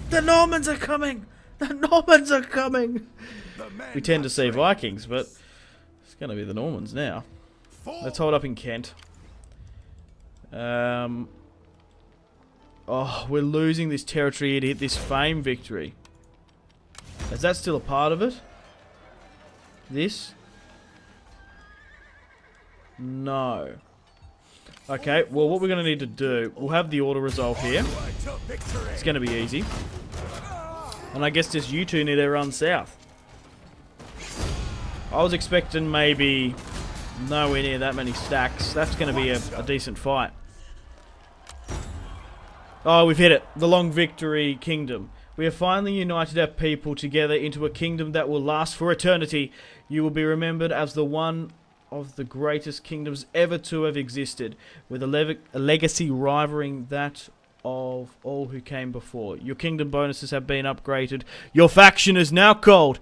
A: the Normans are coming! The Normans are coming! We tend to say Vikings, but it's going to be the Normans now. Let's hold up in Kent. Oh, we're losing this territory here to hit this fame victory. Is that still a part of it? This? No. Okay, well what we're going to need to do, we'll have the auto resolve here. It's going to be easy. And I guess just you two need to run south. I was expecting maybe nowhere near that many stacks. That's going to be a decent fight. Oh, we've hit it. The Long Victory Kingdom. We have finally united our people together into a kingdom that will last for eternity. You will be remembered as the one of the greatest kingdoms ever to have existed, with a legacy rivaling that of all who came before. Your kingdom bonuses have been upgraded. Your faction is now called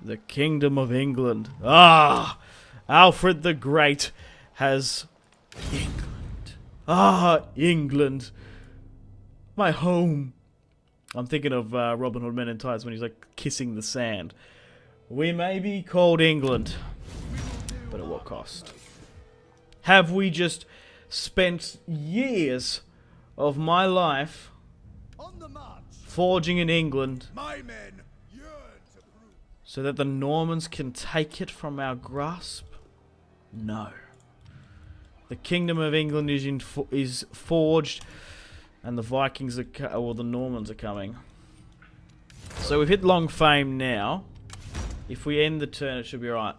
A: the Kingdom of England. Ah! Alfred the Great has England. Ah, England. My home. I'm thinking of Robin Hood Men in Tights when he's like kissing the sand. We may be called England, but at what cost? Have we just spent years of my life forging in England so that the Normans can take it from our grasp? No. The Kingdom of England is forged, and the Vikings are, or the Normans are coming. So we've hit long fame now. If we end the turn, it should be alright.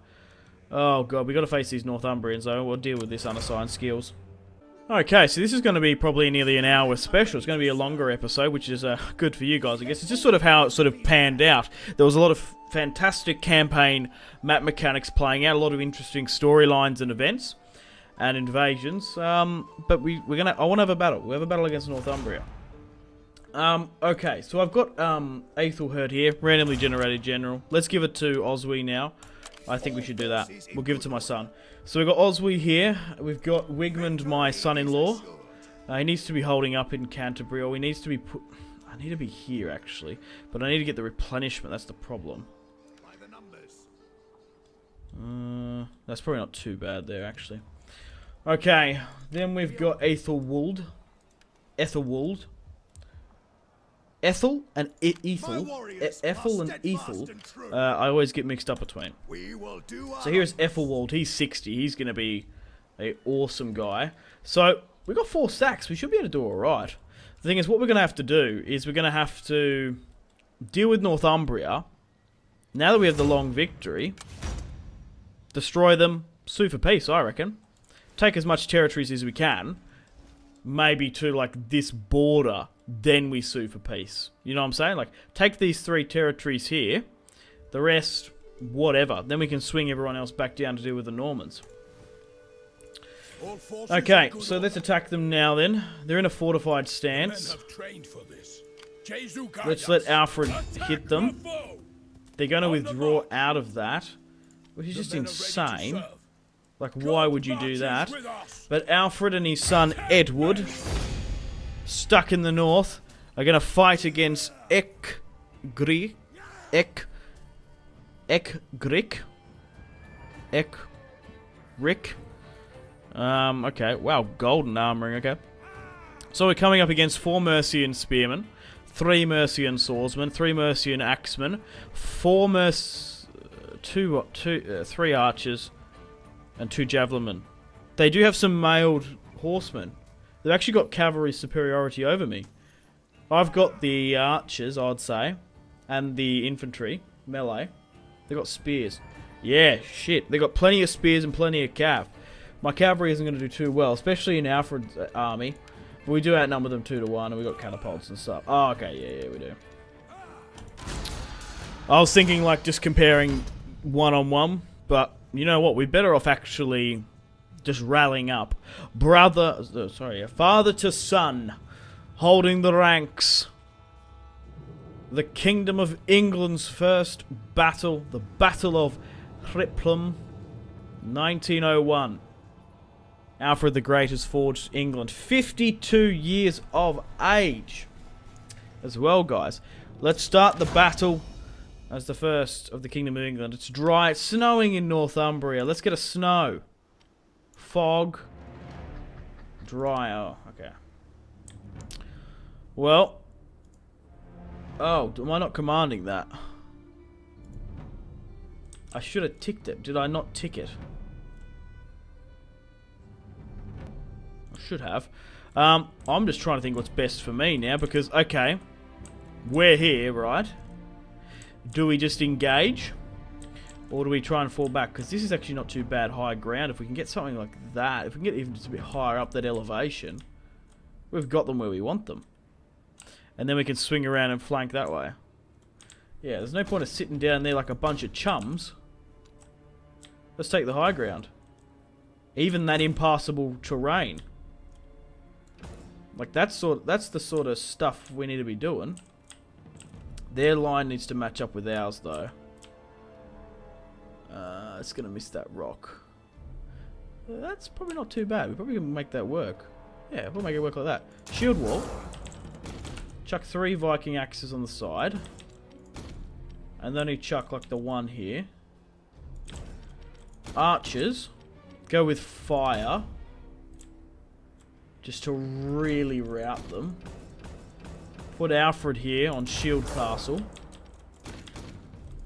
A: Oh god, we got to face these Northumbrians though. We'll deal with this unassigned skills. Okay, so this is going to be probably nearly an hour special. It's going to be a longer episode, which is good for you guys, I guess. It's just sort of how it sort of panned out. There was a lot of fantastic campaign map mechanics playing out, a lot of interesting storylines and events and invasions. But I want to have a battle. We have a battle against Northumbria. Okay, so I've got Aethelherd here, randomly generated general. Let's give it to Oswy now. I think we should do that. We'll give it to my son. So we've got Oswy here. We've got Wigmund, my son-in-law. He needs to be holding up in Canterbury, or he needs to be put... I need to be here, actually. But I need to get the replenishment. That's the problem. That's probably not too bad there, actually. Okay, then we've got Aethelwold. Ethel and Ethel. Ethel and Ethel. I always get mixed up between. So here's Ethelwald. He's 60. He's going to be an awesome guy. So we got 4 stacks. We should be able to do alright. The thing is, what we're going to have to do is we're going to have to deal with Northumbria. Now that we have the long victory, destroy them, sue for peace, I reckon. Take as much territories as we can. Maybe to like this border, then we sue for peace. You know what I'm saying? Like, take these 3 territories here, the rest, whatever. Then we can swing everyone else back down to deal with the Normans. Okay, so let's attack them now then. They're in a fortified stance. Let's let Alfred hit them. They're going to withdraw out of that, which is just insane. Like, why would you do that? But Alfred and his son Edward, stuck in the north, are going to fight against Ekgrik. Okay, wow, golden armoring, okay. So we're coming up against 4 Mercian spearmen, 3 Mercian swordsmen, 3 Mercian axemen, 3 archers, and 2 javelinmen. They do have some mailed horsemen. They've actually got cavalry superiority over me. I've got the archers, I'd say, and the infantry, melee. They've got spears. Yeah, shit. They've got plenty of spears and plenty of cav. My cavalry isn't going to do too well, especially in Alfred's army. But we do outnumber them 2 to 1, and we've got catapults and stuff. Oh, okay, yeah, we do. I was thinking, like, just comparing one-on-one, but you know what? We're better off actually just rallying up. Father to son, holding the ranks. The Kingdom of England's first battle, the Battle of Ripon, 1901. Alfred the Great has forged England. 52 years of age as well, guys. Let's start the battle as the first of the Kingdom of England. It's dry. It's snowing in Northumbria. Let's get a snow. Fog. Dry. Oh, okay. Well. Oh, am I not commanding that? I should have ticked it. Did I not tick it? I should have. I'm just trying to think what's best for me now because, okay, we're here, right? Do we just engage? Or do we try and fall back? Because this is actually not too bad high ground. If we can get something like that, if we can get even just a bit higher up that elevation, we've got them where we want them. And then we can swing around and flank that way. Yeah, there's no point of sitting down there like a bunch of chums. Let's take the high ground. Even that impassable terrain. Like, that's the sort of stuff we need to be doing. Their line needs to match up with ours, though. It's going to miss that rock. That's probably not too bad. We probably can make that work. Yeah, we'll make it work like that. Shield wall. Chuck 3 Viking axes on the side. And then he chuck, like, the one here. Archers. Go with fire. Just to really rout them. Put Alfred here on Shield Castle.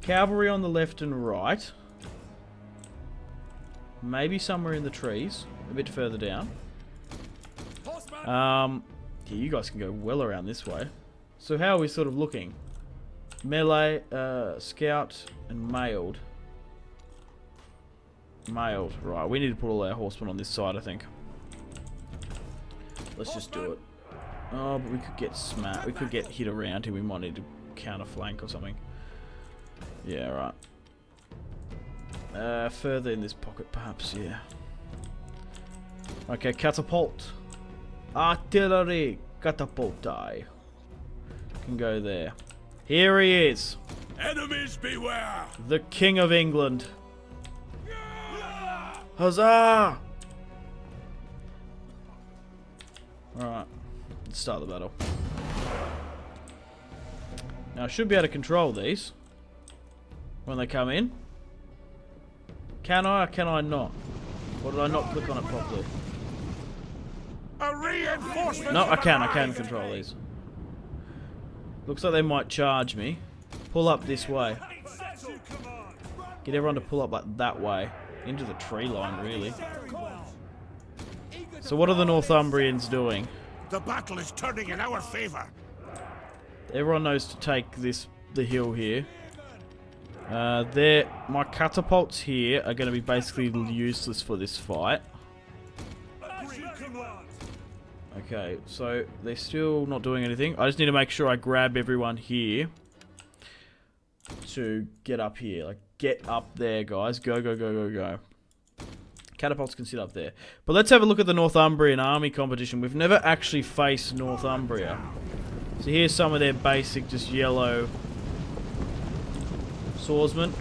A: Cavalry on the left and right. Maybe somewhere in the trees. A bit further down. Yeah, you guys can go well around this way. So how are we sort of looking? Melee, scout, and mailed. Mailed. Right, we need to put all our horsemen on this side, I think. Let's just do it. Oh, but we could get smacked. We could get hit around here. We might need to counter flank or something. Yeah, right. Further in this pocket, perhaps, yeah. Okay, catapult. Artillery. Catapult die. Can go there. Here he is.
B: Enemies beware!
A: The King of England. Huzzah! Alright. Let's start the battle. Now I should be able to control these when they come in. Can I or can I not? Or did I not click on it properly?
B: A reinforcement!
A: No, I can control these. Looks like they might charge me. Pull up this way. Get everyone to pull up like that way. Into the tree line, really. So what are the Northumbrians doing?
B: The battle is turning in our favor.
A: Everyone knows to take the hill here. My catapults here are going to be basically useless for this fight. Okay, so they're still not doing anything. I just need to make sure I grab everyone here to get up here. Like, get up there, guys. Go, go, go, go, go. Catapults can sit up there. But let's have a look at the Northumbrian army competition. We've never actually faced Northumbria. So here's some of their basic, just yellow swordsmen.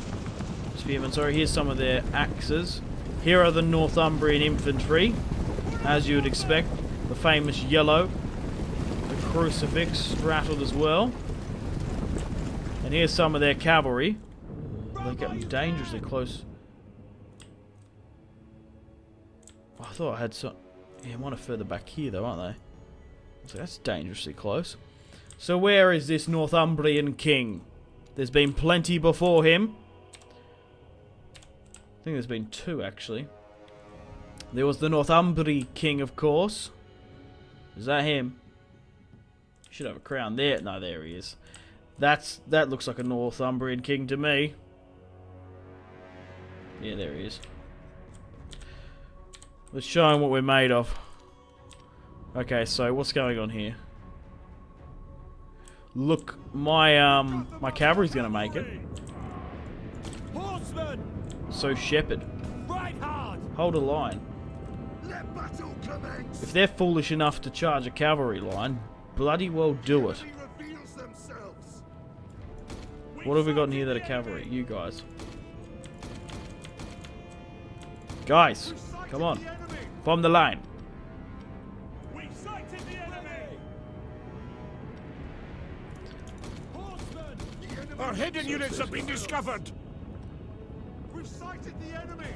A: Spearmen, sorry. Here's some of their axes. Here are the Northumbrian infantry, as you would expect. The famous yellow. The crucifix straddled as well. And here's some of their cavalry. They're getting dangerously close. Oh, I thought I had some... Yeah, I want to further back here though, aren't they? So that's dangerously close. So where is this Northumbrian king? There's been plenty before him. I think there's been two, actually. There was the Northumbria king, of course. Is that him? Should have a crown there. No, there he is. That looks like a Northumbrian king to me. Yeah, there he is. Let's show him what we're made of. Okay, so what's going on here? Look, my cavalry's gonna make it. So shepherd, hold a line. If they're foolish enough to charge a cavalry line, bloody well do it. What have we got in here that are cavalry? You guys. Guys, come on. Form the line.
B: Our hidden units have been discovered.
C: We've sighted the enemy.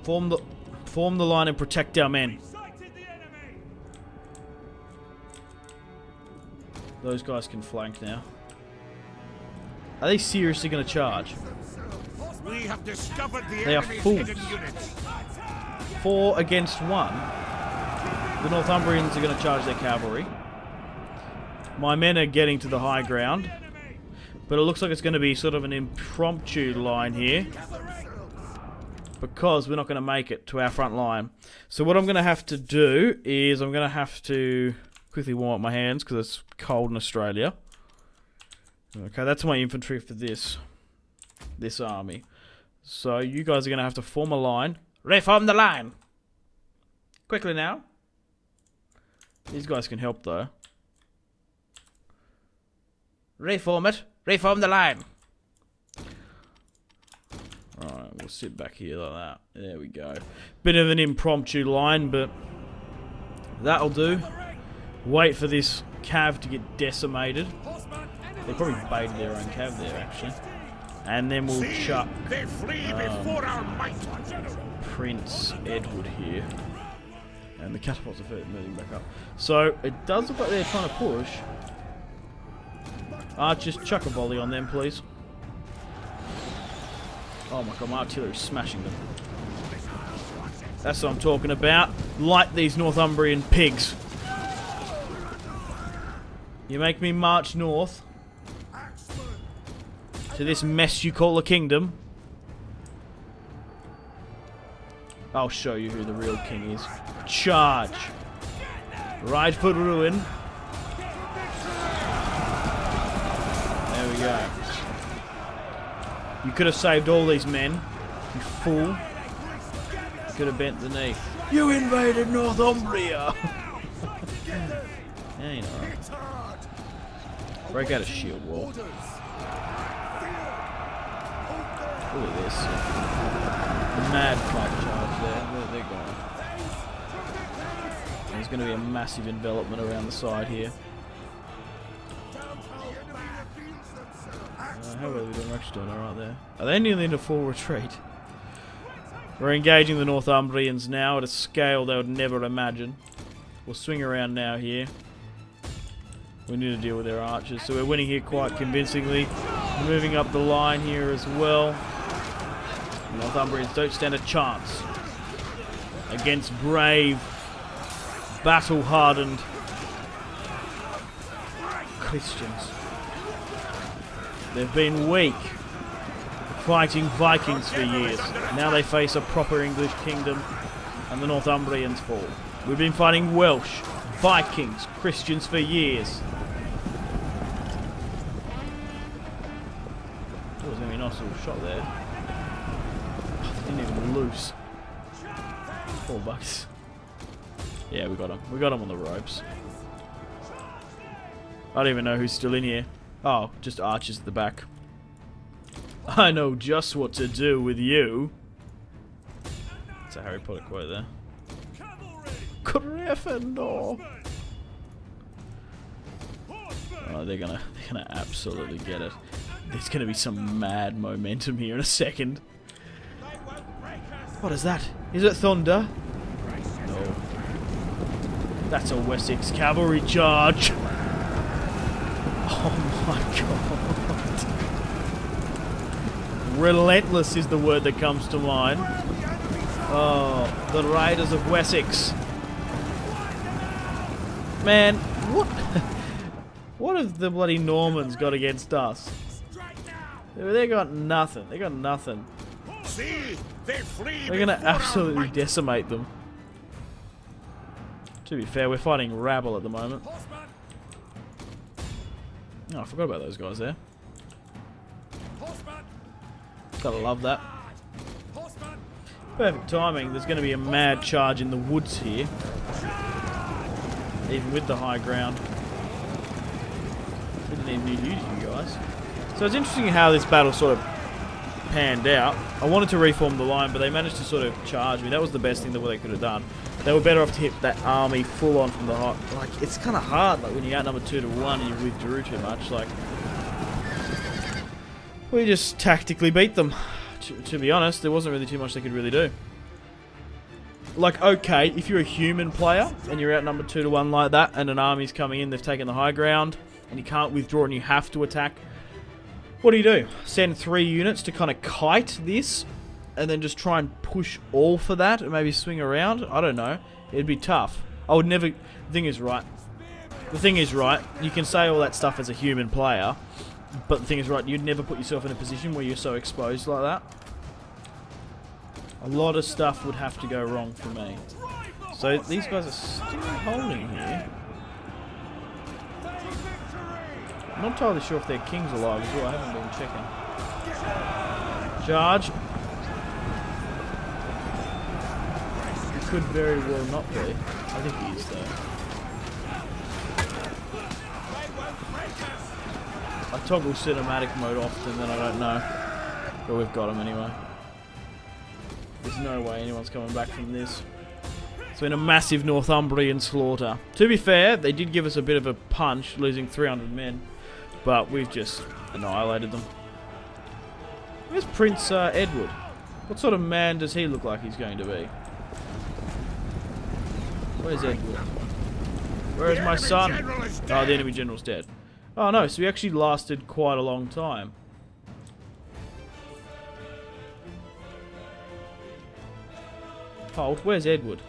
A: Form the line and protect our men. Those guys can flank now. Are they seriously going to charge?
B: We have discovered the
A: They are
B: enemy's
A: fools.
B: hidden units.
A: 4 against 1. The Northumbrians are going to charge their cavalry. My men are getting to the high ground. But it looks like it's going to be sort of an impromptu line here. Because we're not going to make it to our front line. So what I'm going to have to do is I'm going to have to quickly warm up my hands because it's cold in Australia. Okay, that's my infantry for this army. So you guys are going to have to form a line. Reform the line! Quickly now. These guys can help though. Reform it. Reform the line. Alright, we'll sit back here like that. There we go. Bit of an impromptu line, but that'll do. Wait for this cav to get decimated. They probably baited their own cav there, actually. And then we'll chuck
B: They flee before our might.
A: Prince Edward here. And the catapults are moving back up. So, it does look like they're trying to push. Archers, chuck a volley on them, please. Oh my god, my artillery's smashing them. That's what I'm talking about. Light these Northumbrian pigs. You make me march north to this mess you call a kingdom. I'll show you who the real king is. Charge! Ride for ruin. There we go. You could have saved all these men, you fool. You could have bent the knee. You invaded Northumbria! Yeah, you know. Break out a shield wall. Look at this. Mad fight charge there. They're gone. There's going to be a massive envelopment around the side here. How well are we doing? We're actually doing alright there. Are they nearly in a full retreat? We're engaging the Northumbrians now at a scale they would never imagine. We'll swing around now here. We need to deal with their archers. So we're winning here quite convincingly. We're moving up the line here as well. The Northumbrians don't stand a chance against brave, battle-hardened Christians. They've been weak, fighting Vikings for years. Now they face a proper English kingdom, and the Northumbrians fall. We've been fighting Welsh, Vikings, Christians for years. That was going to be a nice little shot there. They didn't even loose. $4. Yeah, we got him. We got him on the ropes. I don't even know who's still in here. Oh, just archers at the back. I know just what to do with you. That's a Harry Potter quote there. Gryffindor. Oh, they're gonna absolutely get it. There's gonna be some mad momentum here in a second. What is that? Is it thunder? No. That's a Wessex cavalry charge. Oh my god. Relentless is the word that comes to mind. Oh, the Riders of Wessex. Man, what? What have the bloody Normans got against us? They got nothing. They got nothing.
B: See,
A: They're gonna absolutely decimate them. To be fair, we're fighting rabble at the moment. Oh, I forgot about those guys there. Gotta love that. Perfect timing. There's going to be a mad charge in the woods here. Even with the high ground. Didn't even need to use you guys. So it's interesting how this battle sort of panned out. I wanted to reform the line, but they managed to sort of charge me. That was the best thing that they could have done. They were better off to hit that army full on from the hot. Like, it's kind of hard, like when you outnumber 2-1 and you withdrew too much. Like, we just tactically beat them. To be honest, there wasn't really too much they could really do. Like, okay, if you're a human player and you're outnumbered 2-1 like that, and an army's coming in, they've taken the high ground, and you can't withdraw and you have to attack. What do? Send 3 units to kind of kite this, and then just try and push all for that, and maybe swing around? I don't know. It'd be tough. I would never... The thing is, right, you can say all that stuff as a human player, but the thing is, right, you'd never put yourself in a position where you're so exposed like that. A lot of stuff would have to go wrong for me. So these guys are still holding here. I'm not entirely sure if their king's alive as well. I haven't been checking. Charge. He could very well not be. I think he is though. I toggle cinematic mode often, then I don't know. But we've got him anyway. There's no way anyone's coming back from this. It's been a massive Northumbrian slaughter. To be fair, they did give us a bit of a punch, losing 300 men. But we've just annihilated them. Where's Prince Edward? What sort of man does he look like he's going to be? Where's Edward? Where is my son? Oh, the enemy general's dead. Oh no, so he actually lasted quite a long time. Hold, where's Edward?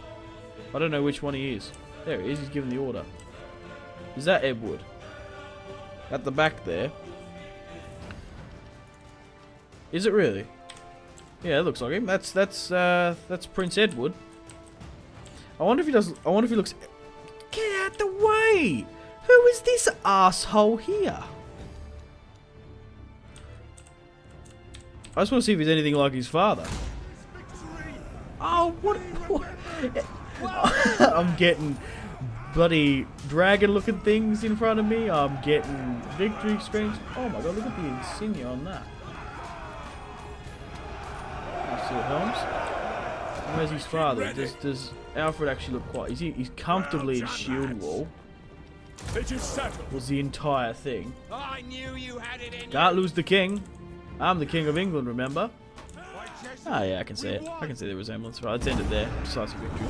A: I don't know which one he is. There he is, he's given the order. Is that Edward? At the back there. Is it really? Yeah, it looks like him. That's Prince Edward. I wonder if he does. I wonder if he looks. Get out the way! Who is this asshole here? I just want to see if he's anything like his father. Oh, what? I'm getting bloody dragon-looking things in front of me. I'm getting victory screens. Oh my god! Look at the insignia on that. I see it, Holmes. Where's his father? Does Alfred actually look quite... He's comfortably in shield wall. Was the entire thing.
D: I knew you had it in.
A: Can't lose the king. I'm the king of England, remember? Oh yeah, I can see it. I can see the resemblance. Right, let's end it there. Decisive victory.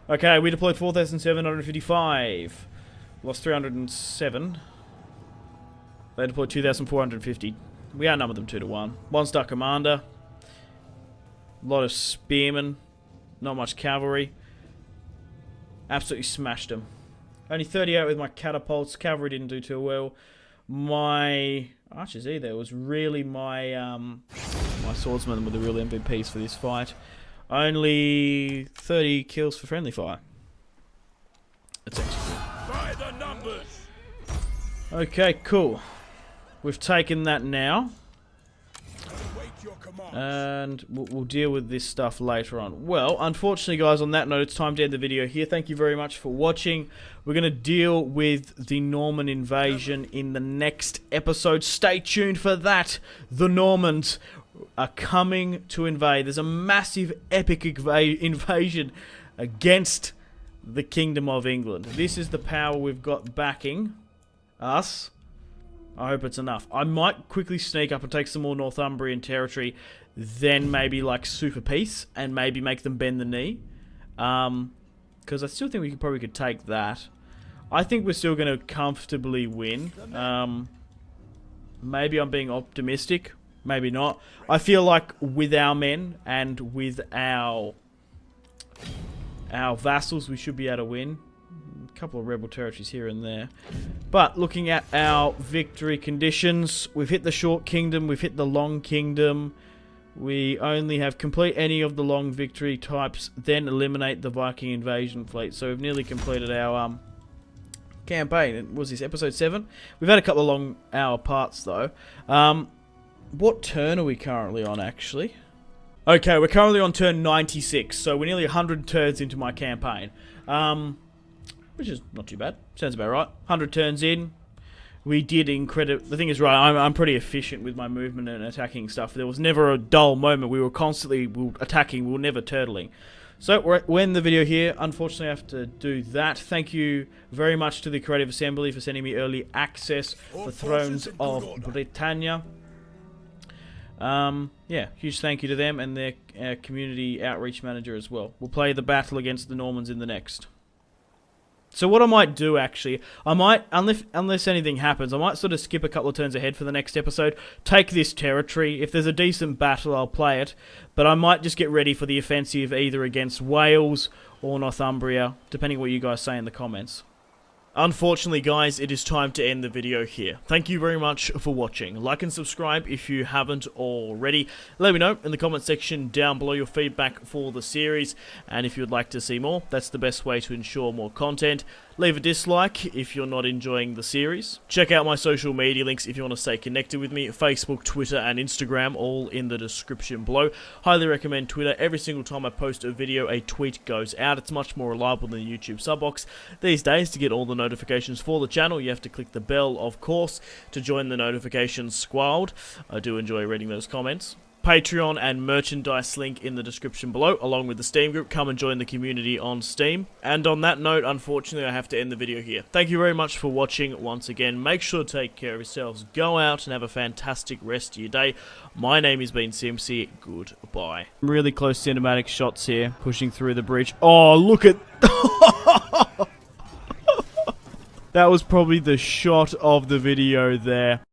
A: Okay, we deployed 4,755. Lost 307. They deployed 2,450. We outnumbered them 2-1. One-star commander. A lot of spearmen. Not much cavalry. Absolutely smashed them. Only 38 with my catapults. Cavalry didn't do too well. My archers either was really my my swordsmen were the real MVPs for this fight. Only 30 kills for friendly fire. That's actually good.
B: By the numbers.
A: Okay, cool. We've taken that now. And we'll deal with this stuff later on. Well, unfortunately, guys, on that note, it's time to end the video here. Thank you very much for watching. We're going to deal with the Norman invasion in the next episode. Stay tuned for that. The Normans are coming to invade. There's a massive, epic invasion against the Kingdom of England. This is the power we've got backing us. I hope it's enough. I might quickly sneak up and take some more Northumbrian territory, then maybe like super peace and maybe make them bend the knee. Because I still think we probably could take that. I think we're still going to comfortably win. Maybe I'm being optimistic. Maybe not. I feel like with our men and with our vassals, we should be able to win. A couple of rebel territories here and there. But looking at our victory conditions, we've hit the short kingdom, we've hit the long kingdom. We only have complete any of the long victory types, then eliminate the Viking invasion fleet. So we've nearly completed our campaign. Was this episode 7? We've had a couple of long hour parts though. What turn are we currently on actually? Okay, we're currently on turn 96, so we're nearly 100 turns into my campaign. Which is not too bad. Sounds about right. 100 turns in. We did incredible. The thing is, right, I'm pretty efficient with my movement and attacking stuff. There was never a dull moment. We were constantly attacking. We were never turtling. So we're in the video here. Unfortunately, I have to do that. Thank you very much to the Creative Assembly for sending me early access for Thrones of Britannia. Yeah, huge thank you to them and their community outreach manager as well. We'll play the battle against the Normans in the next. So what I might do, actually, I might, unless anything happens, I might sort of skip a couple of turns ahead for the next episode, take this territory. If there's a decent battle, I'll play it, but I might just get ready for the offensive either against Wales or Northumbria, depending what you guys say in the comments. Unfortunately, guys, it is time to end the video here. Thank you very much for watching. Like and subscribe if you haven't already. Let me know in the comment section down below your feedback for the series. And if you'd like to see more, that's the best way to ensure more content. Leave a dislike if you're not enjoying the series. Check out my social media links if you want to stay connected with me. Facebook, Twitter, and Instagram, all in the description below. Highly recommend Twitter. Every single time I post a video, a tweet goes out. It's much more reliable than the YouTube sub box. These days, to get all the notifications for the channel, you have to click the bell, of course, to join the notifications squad. I do enjoy reading those comments. Patreon and merchandise link in the description below, along with the Steam group. Come and join the community on Steam. And on that note, unfortunately, I have to end the video here. Thank you very much for watching once again. Make sure to take care of yourselves. Go out and have a fantastic rest of your day. My name has been Simpzy. Goodbye. Really close cinematic shots here, pushing through the bridge. Oh, look at... That was probably the shot of the video there.